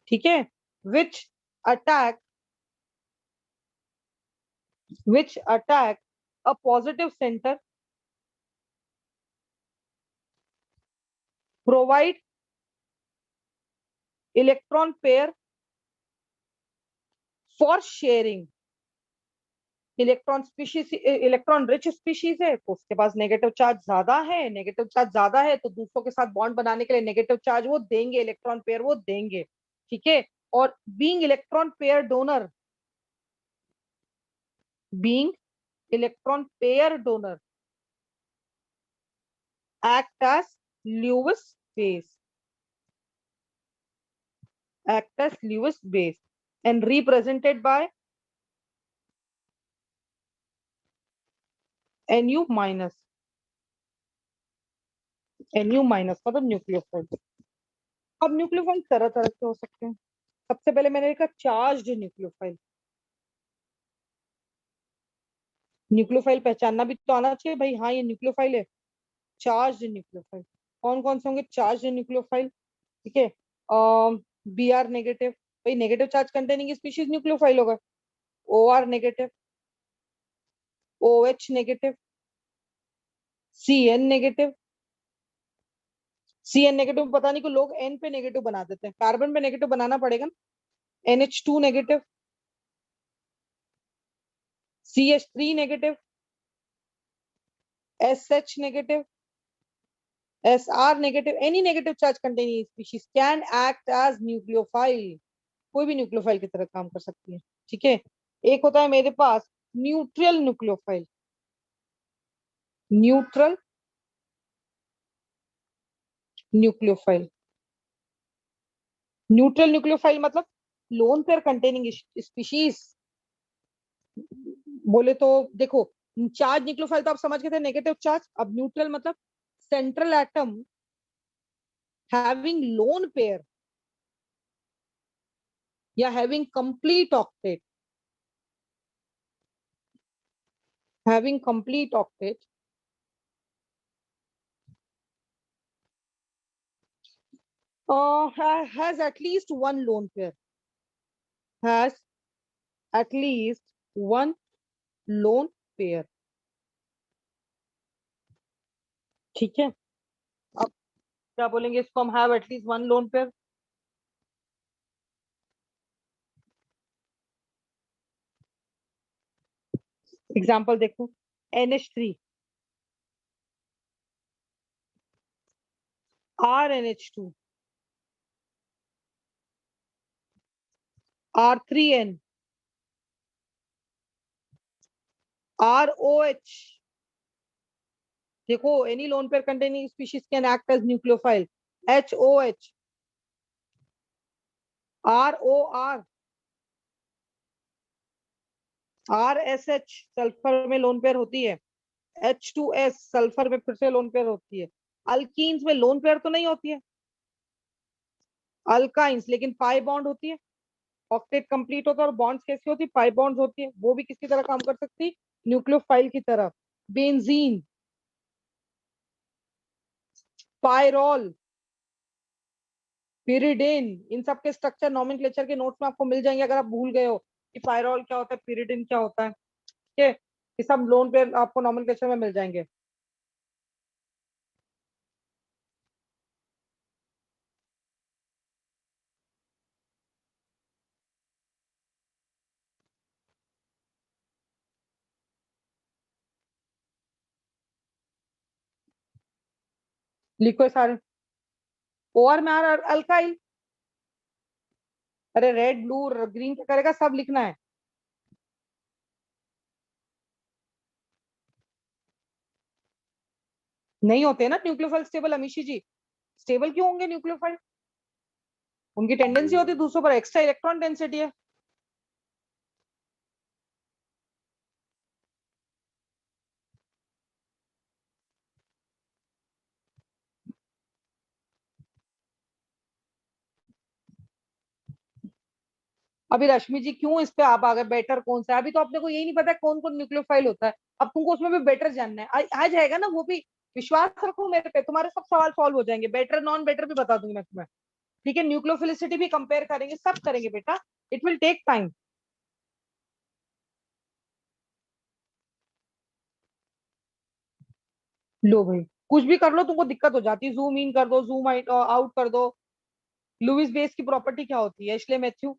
ठीक है। Which attack which attack a positive centre, provide electron pair for sharing. Electron species, electron rich species है तो उसके पास negative charge ज्यादा है, नेगेटिव चार्ज ज्यादा है तो दूसरों के साथ बॉन्ड बनाने के लिए नेगेटिव चार्ज वो देंगे, इलेक्ट्रॉन पेयर वो देंगे, ठीक है। और being electron pair donor, being electron pair donor act as Lewis base, act as Lewis base and represented by Nu minus, Nu minus मतलब न्यूक्लियोफाइल। अब न्यूक्लियोफाइल तरह तरह के हो सकते हैं। सबसे पहले मैंने लिखा चार्ज न्यूक्लियोफाइल। न्यूक्लियोफाइल पहचानना भी तो आना चाहिए भाई, हाँ ये न्यूक्लियोफाइल है। चार्ज न्यूक्लियोफाइल कौन कौन से होंगे? चार्ज न्यूक्लियोफाइल, ठीक है। बी आर नेगेटिव, भाई negative charge containing species nucleophile होगा। O R negative, O H negative, C N negative. C N negative पता नहीं क्यों लोग एन पे नेगेटिव बना देते हैं, कार्बन पे नेगेटिव बनाना पड़ेगा ना। NH2 negative, CH3 negative, SH negative, SR negative. Any negative charge containing species can act as nucleophile, कोई भी न्यूक्लियोफाइल की तरह काम कर सकती है, ठीक है। एक होता है मेरे पास neutral nucleophile, neutral nucleophile. Neutral nucleophile मतलब लोन पेयर कंटेनिंग स्पीशीज। बोले तो देखो, चार्ज न्यूक्लियोफाइल तो आप समझ गए थे नेगेटिव चार्ज, अब न्यूट्रल मतलब central atom having lone pair या having complete octet, having complete octet has at least one lone pair, has at least one lone pair, ठीक है। अब क्या बोलेंगे इसको हम? Have at least one lone pair. Example देखो, NH3, RNH2, R3N, ROH, देखो any lone pair containing species can act as nucleophile. HOH, ROR, RSH sulphur में लोन पेयर होती है. H2S सल्फर में फिर से लोन पेयर होती है. अल्कीन्स में लोन पेयर तो नहीं होती है. अल्काइंस लेकिन पाई बॉन्ड होती है. ऑक्टेट कंप्लीट होता है और बॉन्ड्स कैसी होती है? पाई बॉन्ड्स होती है. वो भी किसकी तरह काम कर सकती है? न्यूक्लियोफाइल की तरह. बेंजीन, पायरोल, पिरिडिन, इन सब के स्ट्रक्चर नोमेनक्लेचर के नोट्स में आपको मिल जाएंगे अगर आप भूल गए हो कि पायरोल क्या होता है, पिरिडिन क्या होता है. ठीक है, ये सब लोन पे आपको नोमेनक्लेचर में मिल जाएंगे. लिखो सारे. ओआर में आर अल्काइल. अरे रेड ब्लू ग्रीन क्या करेगा, सब लिखना है. नहीं होते ना न्यूक्लियोफाइल स्टेबल अमीशी जी. स्टेबल क्यों होंगे न्यूक्लियोफाइल? उनकी टेंडेंसी होती है दूसरों पर, एक्स्ट्रा इलेक्ट्रॉन डेंसिटी है. अभी रश्मि जी क्यों इस पे आप आ गए? बेटर कौन सा है? अभी तो अपने को यही नहीं पता है कौन कौन न्यूक्लियोफाइल होता है. अब तुमको उसमें भी बेटर जानना है. आ जाएगा ना वो भी. विश्वास रखो मेरे पे, तुम्हारे सब सवाल सॉल्व हो जाएंगे. बेटर नॉन बेटर भी बता दूंगी मैं तुम्हें. ठीक है, न्यूक्लियोफिलिसिटी भी कंपेयर करेंगे, सब करेंगे बेटा. It will take time. लो भाई, कुछ भी कर लो तुमको दिक्कत हो जाती है. जूम इन कर दो, जूम आउट कर दो. लुइस बेस की प्रॉपर्टी क्या होती है? इसलिए मैथ्यू,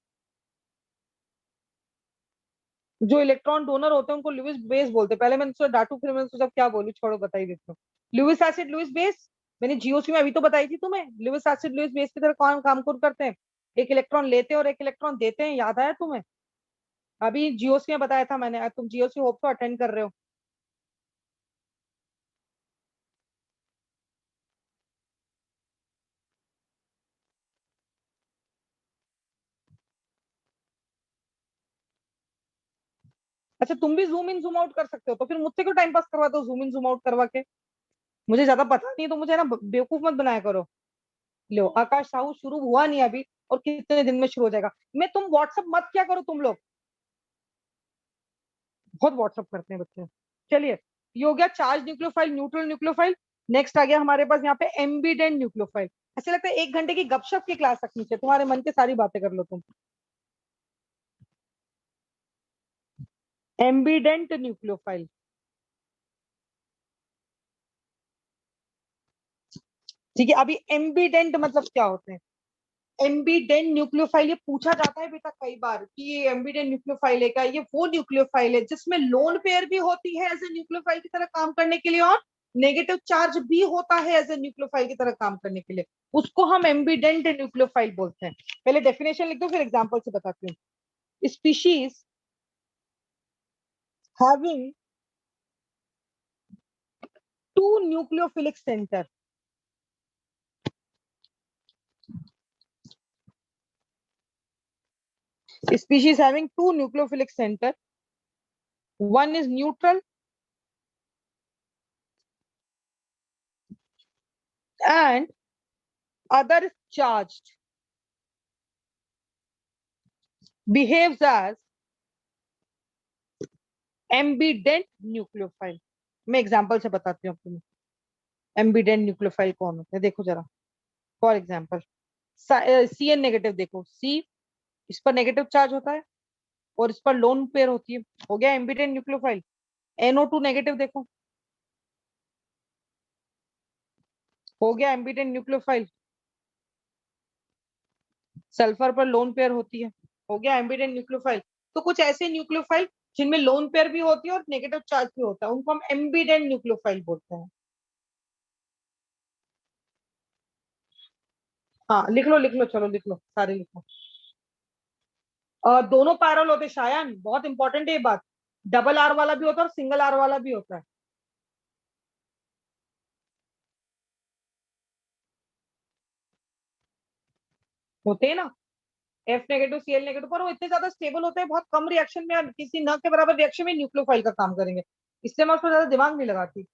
जो इलेक्ट्रॉन डोनर होते हैं उनको लुइस बेस बोलते हैं. पहले मैंने सोचा डाटू, फिर मैंने सोचा क्या बोलूं, छोड़ो बता ही देता हूँ. लुइस एसिड लुइस बेस, मैंने जीओसी में अभी तो बताई थी तुम्हें. लुइस एसिड लुइस बेस की तरह कौन काम करते हैं? एक इलेक्ट्रॉन लेते हैं और एक इलेक्ट्रॉन देते हैं. याद आया तुम्हें? अभी जीओसी में बताया था मैंने. तुम जीओसी होप तो अटेंड कर रहे हो. अच्छा, तुम भी जूम इन जूम आउट कर सकते हो, तो फिर मुझसे क्यों टाइम पास करवाते हो जूम इन जूम आउट करवा के? मुझे ज्यादा पता नहीं है तो मुझे ना बेवकूफ मत बनाया करो. लो, आकाश साहू शुरू हुआ नहीं अभी, और कितने दिन में शुरू हो जाएगा. मैं तुम व्हाट्सअप मत क्या करो तुम लोग. बहुत व्हाट्सअप करते हैं बच्चे. चलिए, ये हो गया charge nucleophile, neutral nucleophile. Next आ गया हमारे पास यहाँ पे एम्बीडेंट न्यूक्लियोफाइल. ऐसे लगता है 1 घंटे की गपशप की क्लास रखनी चाहिए, तुम्हारे मन की सारी बातें कर लो तुम. एम्बीडेंट न्यूक्लियोफाइल. ठीक है, अभी एम्बीडेंट मतलब क्या होते हैं? एम्बीडेंट न्यूक्लियोफाइल, ये पूछा जाता है बेटा कई बार कि ये एम्बीडेंट न्यूक्लियोफाइल है क्या? ये वो न्यूक्लियोफाइल है जिसमें लोन पेयर भी होती है एज ए न्यूक्लियोफाइल की तरह काम करने के लिए, और नेगेटिव चार्ज भी होता है एज ए न्यूक्लियोफाइल की तरह काम करने के लिए. उसको हम एम्बीडेंट न्यूक्लियोफाइल बोलते हैं. पहले डेफिनेशन लिख दो, फिर एग्जांपल से बताती हूँ. Species having two nucleophilic centre. Species having two nucleophilic center, one is neutral and other is charged, behaves as ambident nucleophile. मैं एग्जांपल से बताती हूँ तुम्हें एम्बीडेंट न्यूक्लियोफाइल कौन होते हैं. देखो जरा, for example C N negative. देखो सी, इस पर नेगेटिव चार्ज होता है और इस पर लोन पेयर होती है. हो गया एम्बीडेंट न्यूक्लियोफाइल. NO2 नेगेटिव देखो, हो गया एम्बीडेंट न्यूक्लियोफाइल. सल्फर पर लोन पेयर होती है, हो गया एम्बीडेंट न्यूक्लियोफाइल. तो कुछ ऐसे न्यूक्लियोफाइल जिनमें लोन पेयर भी होती है और नेगेटिव चार्ज भी होता है, उनको हम एम्बीडेंट न्यूक्लियोफाइल बोलते हैं. हाँ लिख लो, चलो लिख लो, सारे लिख लो. दोनों पैरल होते शायन, बहुत इंपॉर्टेंट है ये बात. डबल आर वाला भी होता है और सिंगल आर वाला भी होता है। होते हैं ना, एफ नेगेटिव सीएल नेगेटिव, पर वो इतने ज्यादा स्टेबल होते हैं, बहुत कम रिएक्शन में, किसी न के बराबर रिएक्शन में न्यूक्लियोफाइल का काम करेंगे, इसलिए मैं उसमें ज्यादा दिमाग नहीं लगाती।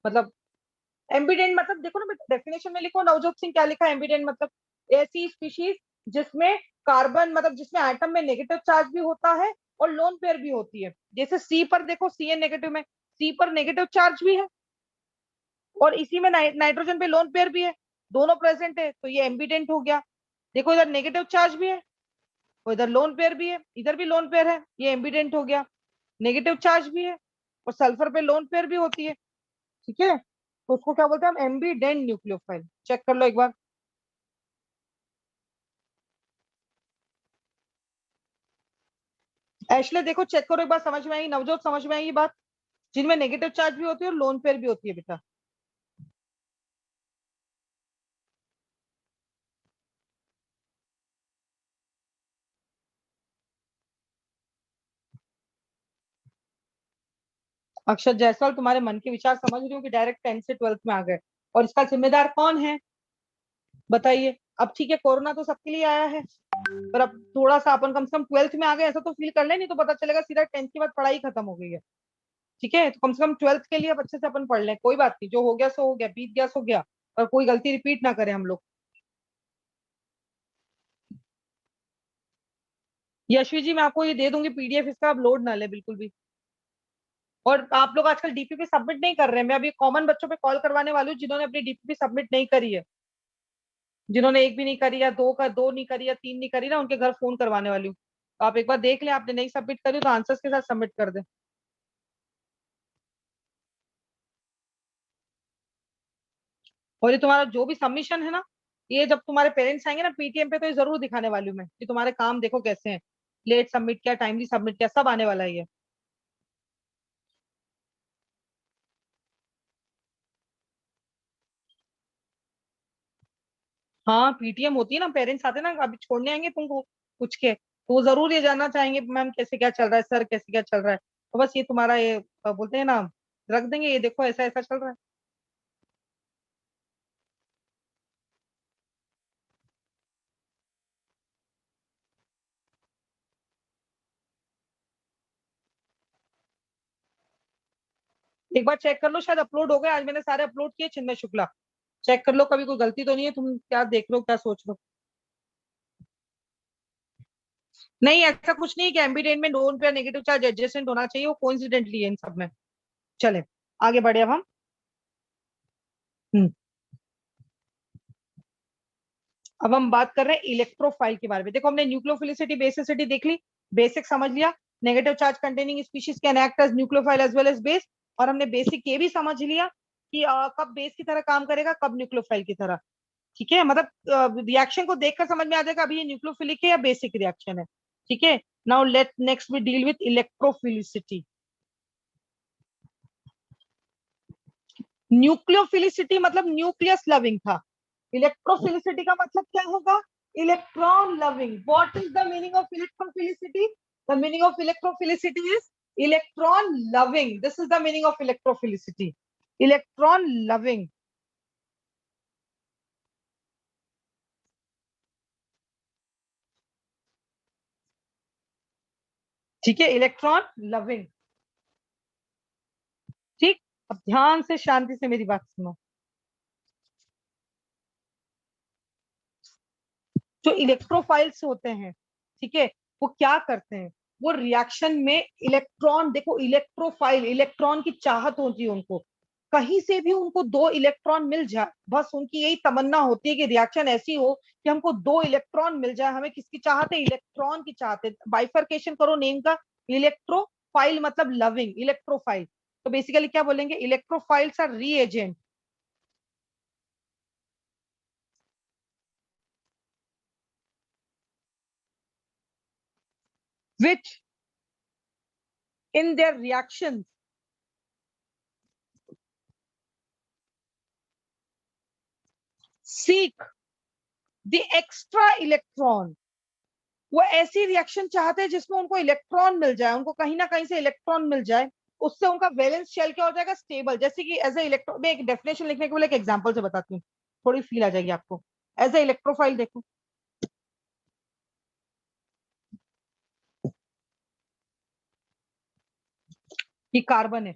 मतलब एम्बिडेंट मतलब देखो ना, डेफिनेशन में लिखो, नवजोत सिंह क्या लिखा है, एम्बिडेंट मतलब ऐसी स्पीशीज जिसमें कार्बन मतलब जिसमें एटम में नेगेटिव चार्ज भी होता है और लोन पेयर भी होती है। जैसे सी पर देखो, सी एन नेगेटिव में सी पर नेगेटिव चार्ज भी है और इसी में नाइट्रोजन पे लोन पेयर भी है, दोनों प्रेजेंट है, तो ये एम्बिडेंट हो गया। देखो इधर नेगेटिव चार्ज भी है और इधर लोन पेयर भी है, इधर भी लोन पेयर है, ये एम्बिडेंट हो गया। नेगेटिव चार्ज भी है और सल्फर पे लोन पेयर भी होती है, ठीक है, तो उसको क्या बोलते हैं हम, एम्बिडेंट न्यूक्लियोफाइल। चेक कर लो एक बार। एशले देखो चेक करो एक बार, समझ में आई, नवजोत समझ में आई ये बात, जिनमें नेगेटिव चार्ज भी होती है और लोन पेयर भी होती है बेटा। अक्षर जायसवाल, तुम्हारे मन के विचार समझ रही हूँ कि डायरेक्ट 10th से 12th में आ गए, और इसका जिम्मेदार कौन है बताइए। अब ठीक है, कोरोना तो सबके लिए आया है, पर अब थोड़ा सा अपन कम से कम 12th में आ गए ऐसा तो फील कर ले, नहीं तो पता चलेगा सीधा 10th के बाद पढ़ाई खत्म हो गई है। ठीक है, तो कम से कम 12th के लिए अब अच्छे से अपन पढ़ लें, कोई बात नहीं, जो हो गया सो हो गया, बीत गया सो गया, और कोई गलती रिपीट ना करें हम लोग। यशवी जी मैं आपको ये दे दूंगी पीडीएफ, इसका आप लोड ना ले बिल्कुल भी। और आप लोग आजकल डीपीपी सबमिट नहीं कर रहे हैं, मैं अभी कॉमन बच्चों पे कॉल करवाने वाली हूँ जिन्होंने अपनी डीपीपी सबमिट नहीं करी है, जिन्होंने एक भी नहीं करी, या दो नहीं करी, या तीन नहीं करी ना, उनके घर फोन करवाने वाली हूँ, तो आप एक बार देख लें, आपने नहीं सबमिट करी तो आंसर्स के साथ सबमिट कर दें। और ये तुम्हारा जो भी सबमिशन है ना, ये जब तुम्हारे पेरेंट्स आएंगे ना पीटीएम पे, तो ये जरूर दिखाने वाली हूँ मैं कि तुम्हारे काम देखो कैसे हैं, लेट सबमिट किया, टाइमली सबमिट किया, सब आने वाला है ये। हाँ पीटीएम होती है ना, पेरेंट्स आते हैं ना अभी छोड़ने आएंगे तुमको कुछ के, तो वो जरूर ये जानना चाहेंगे मैम कैसे क्या चल रहा है, सर कैसे क्या चल रहा है, तो बस ये तुम्हारा ये बोलते हैं ना, रख देंगे, ये देखो ऐसा ऐसा चल रहा है। एक बार चेक कर लो, शायद अपलोड हो गए, आज मैंने सारे अपलोड किए चिन्मय शुक्ला, चेक कर लो कभी कोई गलती तो नहीं है, तुम क्या देख रहे हो, क्या सोच रहे हो। नहीं ऐसा कुछ नहीं है कि एम्बिडेंट में नोन पे नेगेटिव चार्ज एडजेसेंट होना चाहिए, वो कोइंसिडेंटली है इन सब में। चले आगे बढ़े अब हम। हम्म, अब हम बात कर रहे हैं इलेक्ट्रोफाइल के बारे में। देखो हमने न्यूक्लियोफिलिसिटी बेसिसिटी देख ली, बेसिक समझ लिया, negative charge containing species can act as nucleophile as well as base, और हमने बेसिक ये भी समझ लिया कि कब बेस की तरह काम करेगा, कब न्यूक्लियोफाइल की तरह। ठीक है, मतलब रिएक्शन को देखकर समझ में आ जाएगा अभी ये न्यूक्लियोफिलिक है या बेसिक रिएक्शन है। ठीक है, now let next we deal with electrophilicity. Nucleophilicity मतलब न्यूक्लियस लविंग था, इलेक्ट्रोफिलिसिटी का मतलब क्या होगा, electron loving. What is the meaning of electrophilicity, the meaning of electrophilicity is electron loving, this is the meaning of electrophilicity, electron loving. ठीक है, electron loving. ठीक, अब ध्यान से शांति से मेरी बात सुनो। जो इलेक्ट्रोफाइल्स होते हैं, ठीक है, वो क्या करते हैं, वो रिएक्शन में इलेक्ट्रॉन, देखो इलेक्ट्रोफाइल इलेक्ट्रॉन की चाहत होती है उनको, कहीं से भी उनको दो इलेक्ट्रॉन मिल जाए, बस उनकी यही तमन्ना होती है कि रिएक्शन ऐसी हो कि हमको दो इलेक्ट्रॉन मिल जाए। हमें किसकी चाहत है, इलेक्ट्रॉन की चाहत है। बाइफर्केशन करो नेम का, इलेक्ट्रोफाइल मतलब लविंग, इलेक्ट्रोफाइल, तो बेसिकली क्या बोलेंगे, electrophiles are reagent which in their reactions seek the extra electron वो ऐसी रिएक्शन चाहते हैं जिसमें उनको इलेक्ट्रॉन मिल जाए, उनको कहीं ना कहीं से इलेक्ट्रॉन मिल जाए, उससे उनका वैलेंस शेल क्या हो जाएगा, स्टेबल। जैसे कि एज ए इलेक्ट्रो, मैं एक डेफिनेशन लिखने के लिए एक एग्जांपल से बताती हूँ, थोड़ी फील आ जाएगी आपको। एज ए इलेक्ट्रोफाइल देखो, ये कार्बन है,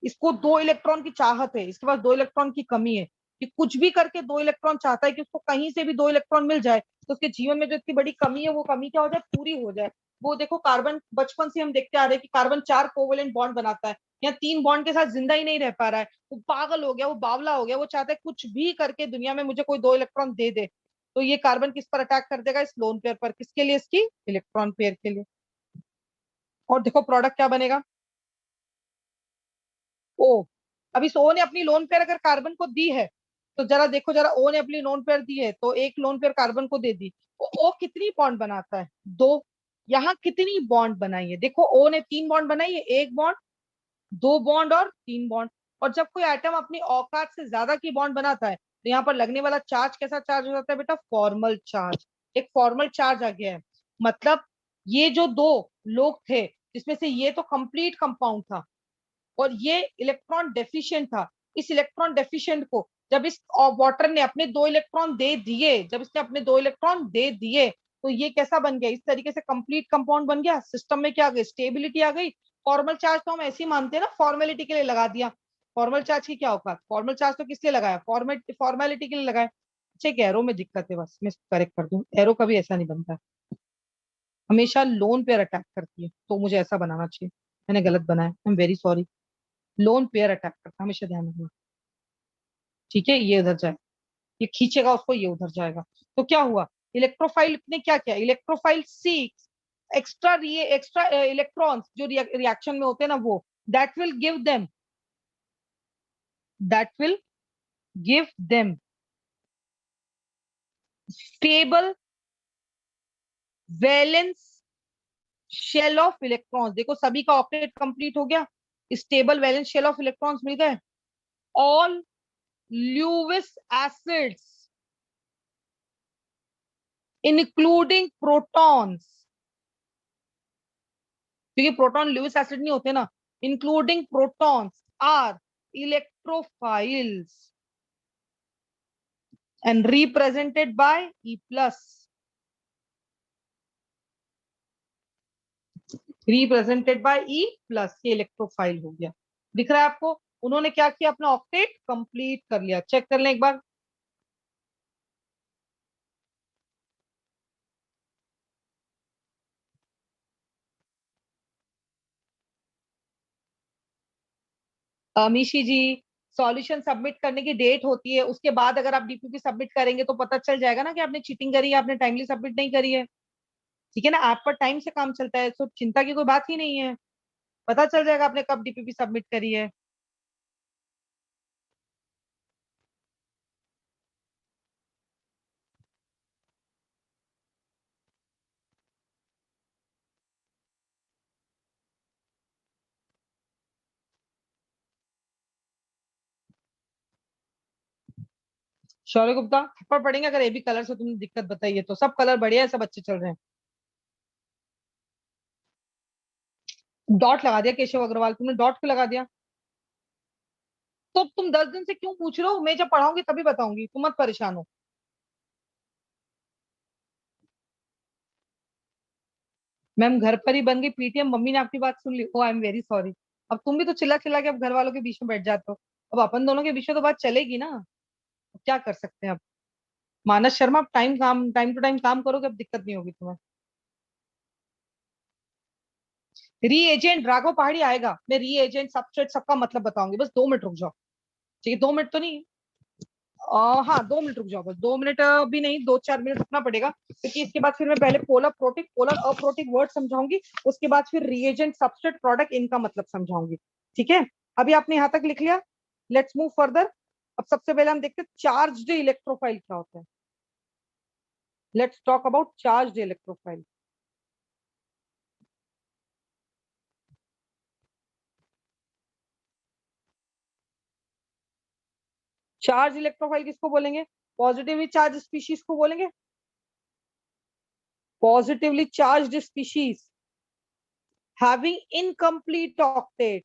इसको 2 इलेक्ट्रॉन की चाहत है, इसके पास 2 इलेक्ट्रॉन की कमी है, कि कुछ भी करके 2 इलेक्ट्रॉन चाहता है कि उसको कहीं से भी 2 इलेक्ट्रॉन मिल जाए, तो उसके जीवन में जो इतनी बड़ी कमी है वो कमी क्या हो जाए, पूरी हो जाए। वो देखो कार्बन बचपन से हम देखते आ रहे हैं कि कार्बन 4 कोवेलेंट बॉन्ड बनाता है, या 3 बॉन्ड के साथ जिंदा ही नहीं रह पा रहा है, वो पागल हो गया, वो बावला हो गया, वो चाहता है कुछ भी करके दुनिया में मुझे कोई 2 इलेक्ट्रॉन दे दे। तो ये कार्बन किस पर अटैक कर देगा, इस लोन पेयर पर, किसके लिए, इसकी इलेक्ट्रॉन पेयर के लिए। और देखो प्रोडक्ट क्या बनेगा, ओ। अब इस ओ ने अपनी लोन पेयर अगर कार्बन को दी है, तो जरा देखो, जरा ओ ने अपनी लोन पेयर दी है, तो एक लोन पेयर कार्बन को दे दी, तो ओ कितनी बॉन्ड बनाता है, 2। यहाँ कितनी बॉन्ड बनाई है, देखो ओ ने 3 बॉन्ड बनाई है, 1 बॉन्ड, 2 बॉन्ड और 3 बॉन्ड। और जब कोई एटम अपनी औकात से ज्यादा की बॉन्ड बनाता है, तो यहाँ पर लगने वाला चार्ज कैसा चार्ज हो जाता है बेटा, फॉर्मल चार्ज। एक फॉर्मल चार्ज आ गया है। मतलब ये जो 2 लोग थे, जिसमें से ये तो कंप्लीट कंपाउंड था और ये इलेक्ट्रॉन डेफिशिएंट था, इस इलेक्ट्रॉन डेफिशिएंट को जब इस वाटर ने अपने 2 इलेक्ट्रॉन दे दिए, जब इसने अपने 2 इलेक्ट्रॉन दे दिए, तो ये कैसा बन गया, इस तरीके से कंप्लीट कंपाउंड बन गया, सिस्टम में क्या आ गई, स्टेबिलिटी आ गई। फॉर्मल चार्ज तो हम ऐसे ही मानते हैं ना, फॉर्मेलिटी के लिए लगा दिया। फॉर्मल चार्ज की क्या औकात, फॉर्मल चार्ज तो किस लिए लगाया, फॉर्मेलिटी के लिए लगाया। अच्छा, एक एरो में दिक्कत है, बस मैं करेक्ट कर दूं, एरो कभी ऐसा नहीं बनता, हमेशा लोन पेयर अटैक करती है, तो मुझे ऐसा बनाना चाहिए, मैंने गलत बनाया, I am very sorry. Lone pair attack करता है, हमेशा ध्यान रखना। ठीक है, ये उधर जाए, ये खींचेगा उसको, ये उधर जाएगा। तो क्या हुआ, इलेक्ट्रोफाइल ने क्या किया, इलेक्ट्रोफाइल सीक्स एक्स्ट्रा इलेक्ट्रॉन्स जो रिएक्शन में होते हैं ना, वो that will give them, that will give them stable valence shell of electrons. देखो सभी का ऑक्टेट कंप्लीट हो गया, stable valence shell of electrons मिल गए। All Lewis acids including protons, क्योंकि प्रोटॉन लुईस एसिड नहीं होते ना, including protons are electrophiles and represented by E plus, represented by E plus, ये इलेक्ट्रोफाइल हो गया। दिख रहा है आपको, उन्होंने क्या किया, अपना ऑक्टेट कंप्लीट कर लिया। चेक कर लें एक बार, मीशी जी, सॉल्यूशन सबमिट करने की डेट होती है, उसके बाद अगर आप डीपीपी सबमिट करेंगे तो पता चल जाएगा ना कि आपने चीटिंग करी है, आपने टाइमली सबमिट नहीं करी है। ठीक है ना, ऐप पर टाइम से काम चलता है, तो चिंता की कोई बात ही नहीं है, पता चल जाएगा आपने कब डीपीपी सबमिट करी है। शौर्य गुप्ता, थप्पड़ पड़ेंगे अगर ये भी कलर से तुमने दिक्कत बताई है तो। सब कलर बढ़िया है, सब अच्छे चल रहे हैं। डॉट लगा दिया केशव अग्रवाल, तुमने डॉट क्यों लगा दिया, तो तुम 10 दिन से क्यों पूछ रहे हो, मैं जब पढ़ाऊंगी तभी बताऊंगी, तुम मत परेशान हो। मैम घर पर ही बन गई पीटीएम, मम्मी ने आपकी बात सुन ली, ओ आई एम वेरी सॉरी। अब तुम भी तो चिल्ला चिल्ला के अब घर वालों के बीच में बैठ जाते हो, अब अपन दोनों के बीच में तो बात चलेगी ना, अब क्या कर सकते हैं अब। मानस शर्मा, अब टाइम टू टाइम काम करोगे, अब दिक्कत नहीं होगी तुम्हें। रीएजेंट राघव पहाड़ी आएगा, मैं रीएजेंट सबस्ट्रेट सबका मतलब बताऊंगी, बस 2 मिनट रुक जाओ। ठीक है, 2 मिनट तो नहीं, हाँ 2 मिनट रुक जाओ, बस 2 मिनट भी नहीं, 2-4 मिनट रुकना पड़ेगा, क्योंकि इसके बाद फिर मैं पहले polar protic polar aprotic word समझाऊंगी, उसके बाद फिर रिएजेंट सबस्ट्रेट प्रोडक्ट इनका मतलब समझाऊंगी। ठीक है, अभी आपने यहां तक लिख लिया, लेट्स मूव फर्दर। अब सबसे पहले हम देखते हैं चार्ज्ड इलेक्ट्रोफाइल क्या होता है। Let's talk about charged electrophile. Charge electrophile किसको बोलेंगे, पॉजिटिवली चार्ज स्पीशीज को बोलेंगे। Positively charged species having incomplete octet.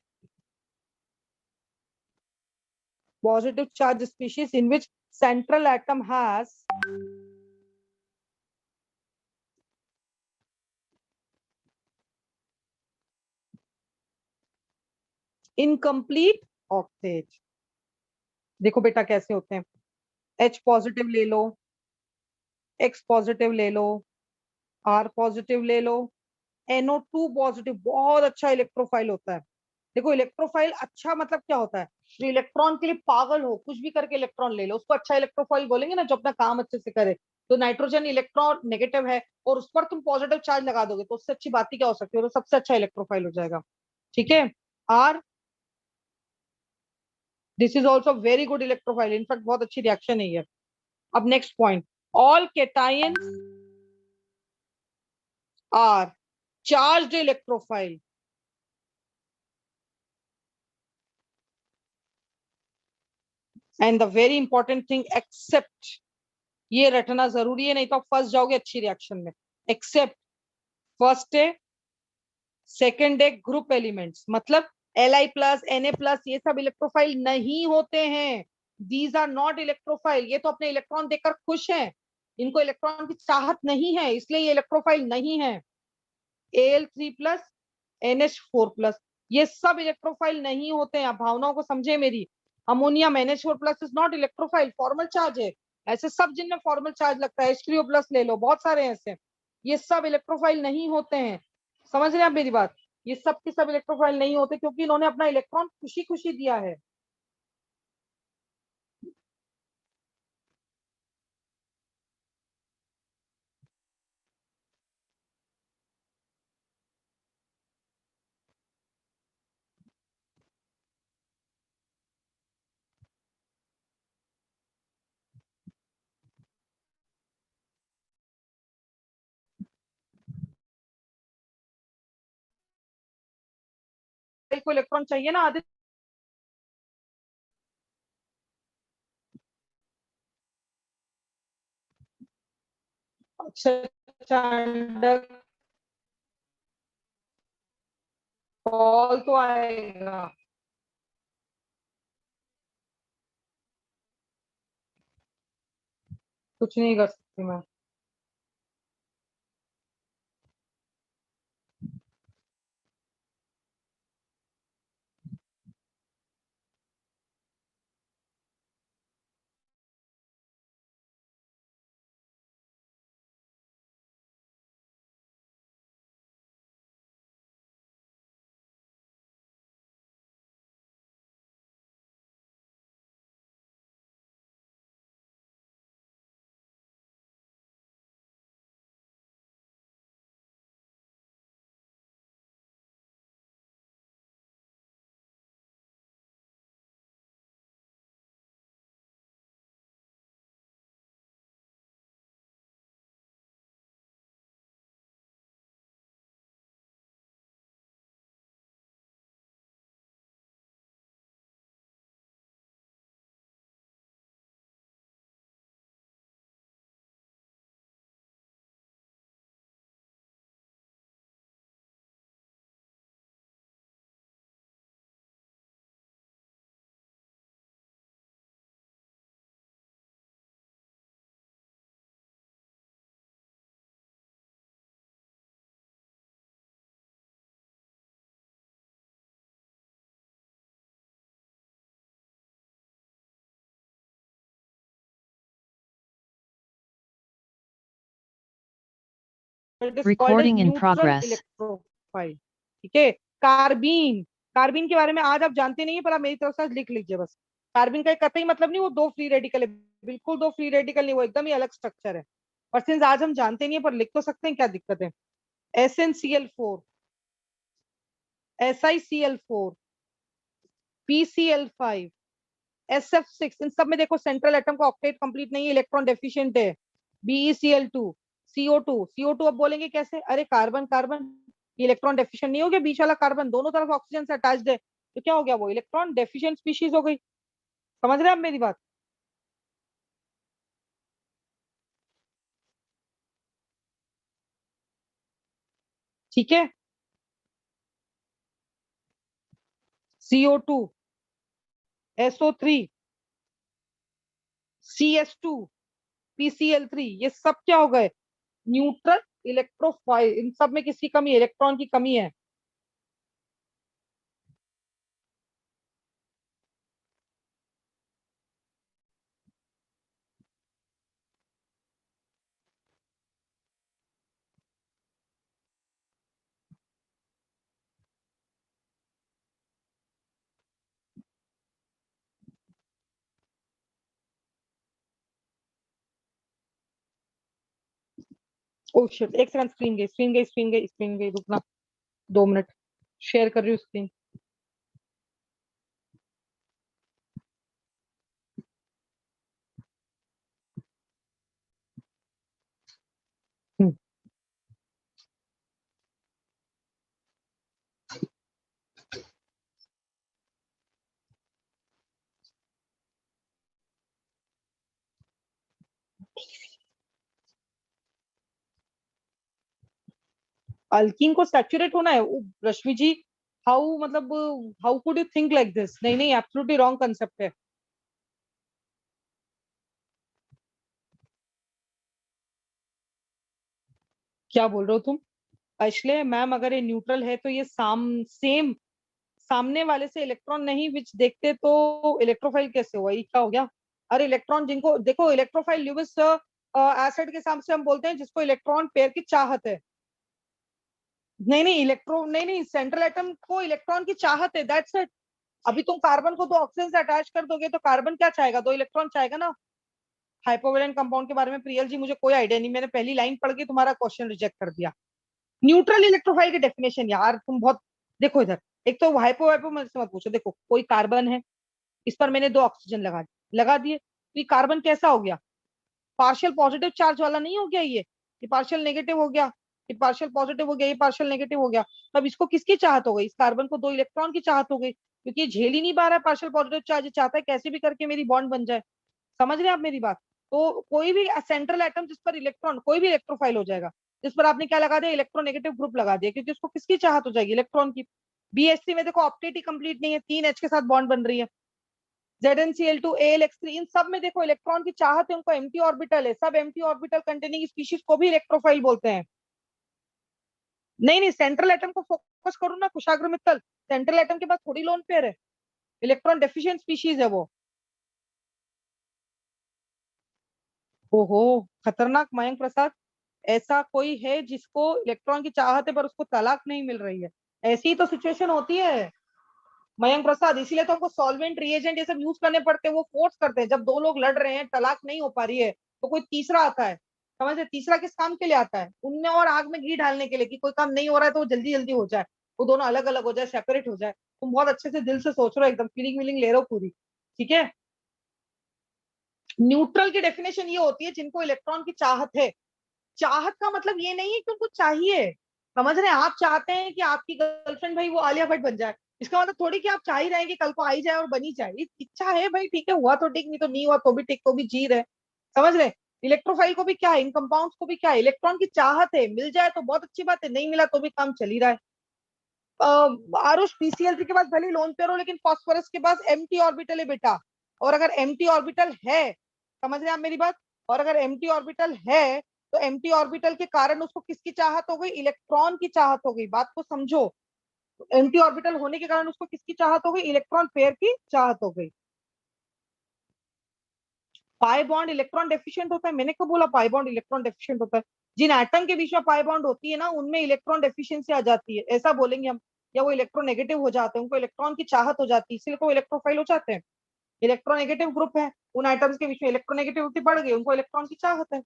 Positive charge species in which central atom has incomplete octet. देखो बेटा कैसे होते हैं, H पॉजिटिव ले लो, X पॉजिटिव ले लो, R पॉजिटिव ले लो, NO2 पॉजिटिव बहुत अच्छा इलेक्ट्रोफाइल होता है। देखो इलेक्ट्रोफाइल अच्छा मतलब क्या होता है, जो इलेक्ट्रॉन के लिए पागल हो, कुछ भी करके इलेक्ट्रॉन ले लो, उसको अच्छा इलेक्ट्रोफाइल बोलेंगे ना, जो अपना काम अच्छे से करे। तो नाइट्रोजन इलेक्ट्रॉन नेगेटिव है और उस पर तुम पॉजिटिव चार्ज लगा दोगे, तो उससे अच्छी बात ही क्या हो सकती है, तो सबसे अच्छा इलेक्ट्रोफाइल हो जाएगा। ठीक है, or, this is also very good electrophile, in fact बहुत अच्छी रिएक्शन है ये। अब next point, all cations are charged electrophile. And the very important thing, except, ये रटना जरूरी है, नहीं तो आप फंस जाओगे अच्छी रिएक्शन में। एक्सेप्ट फर्स्ट है, सेकेंड है, ग्रुप एलिमेंट्स, मतलब Li+, Na+, ये सब इलेक्ट्रोफाइल नहीं होते हैं। These are not electrophile. ये तो अपने इलेक्ट्रॉन देखकर खुश हैं, इनको इलेक्ट्रॉन की चाहत नहीं है, इसलिए ये इलेक्ट्रोफाइल नहीं है। Al3+, NH4+, ये सब इलेक्ट्रोफाइल नहीं होते हैं। आप भावनाओं को समझे मेरी। Ammonium NH4+ is not electrophile, formal charge है। ऐसे सब जिनमें फॉर्मल चार्ज लगता है, H3O+ ले लो, बहुत सारे ऐसे, ये सब इलेक्ट्रोफाइल नहीं होते हैं। समझ रहे हैं आप मेरी बात, ये सब के सब इलेक्ट्रोफाइल नहीं होते, क्योंकि इन्होंने अपना इलेक्ट्रॉन खुशी खुशी दिया है। को इलेक्ट्रॉन चाहिए ना आधे। चांडक कॉल तो आएगा, कुछ नहीं कर सकती मैं। It is called as Recording in neutral progress. Electrophile. ठीक है, कार्बीन, कार्बीन के बारे में आज आप जानते नहीं है, पर आप मेरी तरफ से आज लिख लीजिए बस। कार्बीन का कतई मतलब नहीं वो दो फ्री रेडिकल है, बिल्कुल दो फ्री रेडिकल नहीं, वो एकदम ही अलग स्ट्रक्चर है। पर सिंस आज हम जानते नहीं है, पर लिख तो सकते हैं, क्या दिक्कत है। SnCl4, SiCl4, PCl5, SF6, इन सब में देखो सेंट्रल एटम का ऑक्टेट कंप्लीट नहीं है, इलेक्ट्रॉन डेफिशिएंट है। BeCl2, CO2, CO2 अब बोलेंगे कैसे, अरे कार्बन कार्बन इलेक्ट्रॉन डेफिशिएंट नहीं हो गया, बीच वाला कार्बन दोनों तरफ ऑक्सीजन से अटैच्ड है, तो क्या हो गया, वो इलेक्ट्रॉन डेफिशिएंट स्पीशीज हो गई। समझ रहे हैं आप मेरी बात। ठीक है, CO2, SO3, CS2, PCl3, ये सब क्या हो गए? Neutral electrophile. इन सब में किसकी कमी है? इलेक्ट्रॉन की कमी है। ओह शिट, एक सेकंड, स्क्रीन गई, स्क्रीन गई, स्क्रीन गई, स्क्रीन गई, रुकना 2 मिनट, शेयर कर रही हूँ स्क्रीन। अल्कीन को सैचुरेट होना है? रश्मि जी, हाउ, मतलब how could you think like this? नहीं नहीं, एब्सोल्युटली रॉन्ग कंसेप्ट है। क्या बोल रहे हो तुम? इसलिए मैम, अगर ये न्यूट्रल है तो ये सेम सामने वाले से इलेक्ट्रॉन नहीं विच देखते, तो इलेक्ट्रोफाइल कैसे हुआ? ये क्या हो गया? अरे इलेक्ट्रॉन जिनको देखो, इलेक्ट्रोफाइल ल्यूविस एसिड के नाम से हम बोलते हैं जिसको इलेक्ट्रॉन पेयर की चाहत है। नहीं नहीं, नहीं नहीं, सेंट्रल एटम को इलेक्ट्रॉन की चाहत है, दैट्स इट। अभी तुम कार्बन को दो ऑक्सीजन से अटैच कर दोगे तो कार्बन क्या चाहेगा? दो इलेक्ट्रॉन चाहेगा ना। हाइपोवेलेंट कंपाउंड के बारे में प्रियल जी मुझे कोई आइडिया नहीं, मैंने पहली लाइन पढ़ के तुम्हारा क्वेश्चन रिजेक्ट कर दिया। न्यूट्रल इलेक्ट्रोफाइल की डेफिनेशन यार तुम बहुत, देखो इधर, एक तो हाइपो वाइपो मुझसे मत पूछो। देखो कोई कार्बन है, इस पर मैंने 2 ऑक्सीजन लगा दिए, तो ये कार्बन कैसा हो गया? पार्शियल पॉजिटिव चार्ज वाला नहीं हो गया ये पार्शियल नेगेटिव हो गया, ये पार्शियल पॉजिटिव हो गया, ये पार्शियल नेगेटिव हो गया। तब इसको किसकी चाहत हो गई? इस कार्बन को 2 इलेक्ट्रॉन की चाहत हो गई, क्योंकि ये झेल ही नहीं पा रहा है पार्शियल पॉजिटिव चार्ज, चाहता है कैसे भी करके मेरी बॉन्ड बन जाए। समझ रहे हैं आप मेरी बात? तो कोई भी सेंट्रल एटम जिस पर इलेक्ट्रॉन, कोई भी इलेक्ट्रोफाइल हो जाएगा जिस पर आपने क्या लगा दिया? इलेक्ट्रोनेगेटिव ग्रुप लगा दिया, क्योंकि उसको किसकी चाहत हो जाएगी? इलेक्ट्रॉन की। बीएससी में देखो ऑप्टेट ही कंप्लीट नहीं है, 3 H के साथ बॉन्ड बन रही है। ZnCl2, AlX3, इन सब में देखो इलेक्ट्रॉन की चाहत है, उनको एम्प्टी ऑर्बिटल है, सब एम्प्टी ऑर्बिटल कंटेनिंग स्पीशीज को भी इलेक्ट्रोफाइल बोलते हैं। नहीं नहीं, सेंट्रल एटम को फोकस करो ना कुशाग्र मित्तल, सेंट्रल एटम के पास थोड़ी लोन पेयर है, इलेक्ट्रॉन डेफिशिएंट स्पीशीज है वो। ओहो, खतरनाक मयंक प्रसाद, ऐसा कोई है जिसको इलेक्ट्रॉन की चाहत है पर उसको तलाक नहीं मिल रही है? ऐसी ही तो सिचुएशन होती है मयंक प्रसाद, इसीलिए तो हमको सॉल्वेंट रिएजेंट ये सब यूज करने पड़ते हैं। वो फोर्स करते हैं, जब 2 लोग लड़ रहे हैं, तलाक नहीं हो पा रही है, तो कोई तीसरा आता है। समझ रहे? तीसरा किस काम के लिए आता है? उनमें और आग में घी डालने के लिए, कि कोई काम नहीं हो रहा है तो वो जल्दी जल्दी हो जाए, वो दोनों अलग अलग हो जाए, सेपरेट हो जाए। तुम बहुत अच्छे से दिल से सोच रहे हो, एकदम फीलिंग वीलिंग ले रहे हो पूरी। ठीक है, न्यूट्रल की डेफिनेशन ये होती है जिनको इलेक्ट्रॉन की चाहत है। चाहत का मतलब ये नहीं है कि उनको चाहिए। समझ रहे हैं? आप चाहते हैं कि आपकी गर्लफ्रेंड भाई वो आलिया भट्ट बन जाए, इसका मतलब थोड़ी कि आप चाह ही रहे हैं कि कल को आई जाए और बनी जाए। इच्छा है भाई, ठीक है, हुआ तो ठीक, नहीं तो नहीं हुआ तो भी ठीक, तो भी जी रहे। समझ रहे? इलेक्ट्रोफाइल को भी क्या है, इन कंपाउंड्स को भी क्या है, इलेक्ट्रॉन की चाहत है। मिल जाए तो बहुत अच्छी बात है, नहीं मिला तो भी काम चल ही रहा है। आरुष, PCl3 के पास भले लोन पेयर हो, लेकिन फास्फोरस के पास एम्प्टी ऑर्बिटल है बेटा। और अगर एम्प्टी ऑर्बिटल है, समझ रहे हैं आप मेरी बात? और अगर एम्प्टी ऑर्बिटल है, तो एम्प्टी ऑर्बिटल के कारण उसको किसकी चाहत हो गई? इलेक्ट्रॉन की चाहत हो गई। बात को समझो, एम्प्टी ऑर्बिटल होने के कारण उसको किसकी चाहत हो गई? इलेक्ट्रॉन पेयर की चाहत हो गई। पाई बॉन्ड इलेक्ट्रॉन डेफिशिएंट होता है? मैंने कब बोला पाई बॉन्ड इलेक्ट्रॉन डेफिशिएंट होता है? जिन एटम के बीच में पाई बॉन्ड होती है ना, उनमें इलेक्ट्रॉन डेफिशिएंसी आ जाती है, ऐसा बोलेंगे हम। या वो इलेक्ट्रोनेगेटिव हो जाते हैं, उनको इलेक्ट्रॉन की चाहत हो जाती है, इसीलिए वो इलेक्ट्रोफाइल हो जाते हैं। इलेक्ट्रोनेगेटिव ग्रुप है, उन एटम्स के बीच में इलेक्ट्रोनेगेटिविटी बढ़ गई, उनको इलेक्ट्रॉन की चाहत है।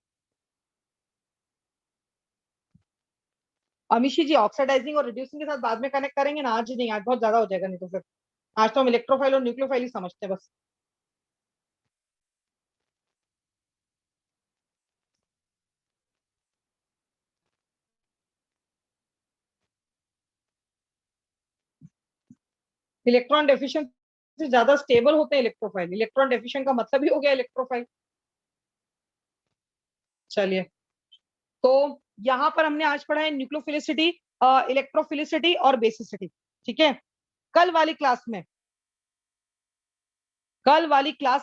अमिशी जी, ऑक्सीडाइजिंग और रिड्यूसिंग के साथ बाद में कनेक्ट करेंगे ना, आज नहीं, आज बहुत ज्यादा हो जाएगा नहीं तो फिर। आज तो हम इलेक्ट्रोफाइल और न्यूक्लियोफाइल ही समझते हैं बस। इलेक्ट्रॉन डेफिशिएंट से ज्यादा स्टेबल होते हैं इलेक्ट्रोफाइल, इलेक्ट्रॉन डेफिशिएंट का मतलब ही हो गया इलेक्ट्रोफाइल। चलिए, तो यहाँ पर हमने आज पढ़ा है न्यूक्लियोफिलिसिटी, इलेक्ट्रोफिलिसिटी और बेसिसिटी। ठीक है, कल वाली क्लास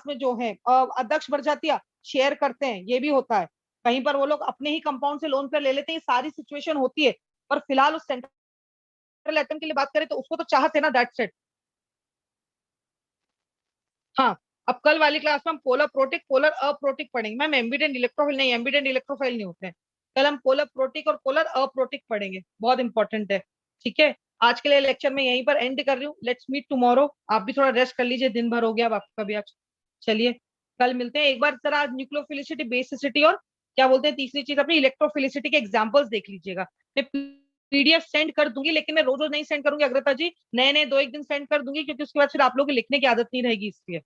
में जो है अध्यक्ष बढ़ जाती है, शेयर करते हैं, ये भी होता है। कहीं पर वो लोग अपने ही कंपाउंड से लोन पर ले लेते हैं, ये सारी सिचुएशन होती है। पर फिलहाल उस सेंट्रल एटम के लिए बात करें तो उसको तो चाहते ना, दैट्स इट। हाँ, अब कल वाली क्लास में हम पोलर प्रोटिक, पोलर अप्रोटिक पढ़ेंगे। मैम एम्बिडेंट इलेक्ट्रोफिल नहीं, एम्बिडेंट इलेक्ट्रोफाइल नहीं होते हैं। कल हम पोलर प्रोटिक और पोलर अप्रोटिक पढ़ेंगे, बहुत इंपॉर्टेंट है। ठीक है, आज के लिए लेक्चर में यहीं पर एंड कर रही हूँ। Let's meet tomorrow. आप भी थोड़ा रेस्ट कर लीजिए, दिन भर हो गया अब आपका भी आज। चलिए कल मिलते हैं। एक बार जरा न्यूक्लियोफिलिसिटी, बेसिसिटी और क्या बोलते हैं तीसरी चीज अपनी इलेक्ट्रोफिलिसिटी के एग्जांपल्स देख लीजिएगा। मैं पीडीएफ सेंड कर दूंगी, लेकिन मैं रोज रोज नहीं सेंड करूंगी अग्रता जी, नए नए 2-1 दिन सेंड कर दूंगी, क्योंकि उसके बाद फिर आप लोगों की लिखने की आदत नहीं रहेगी इसलिए।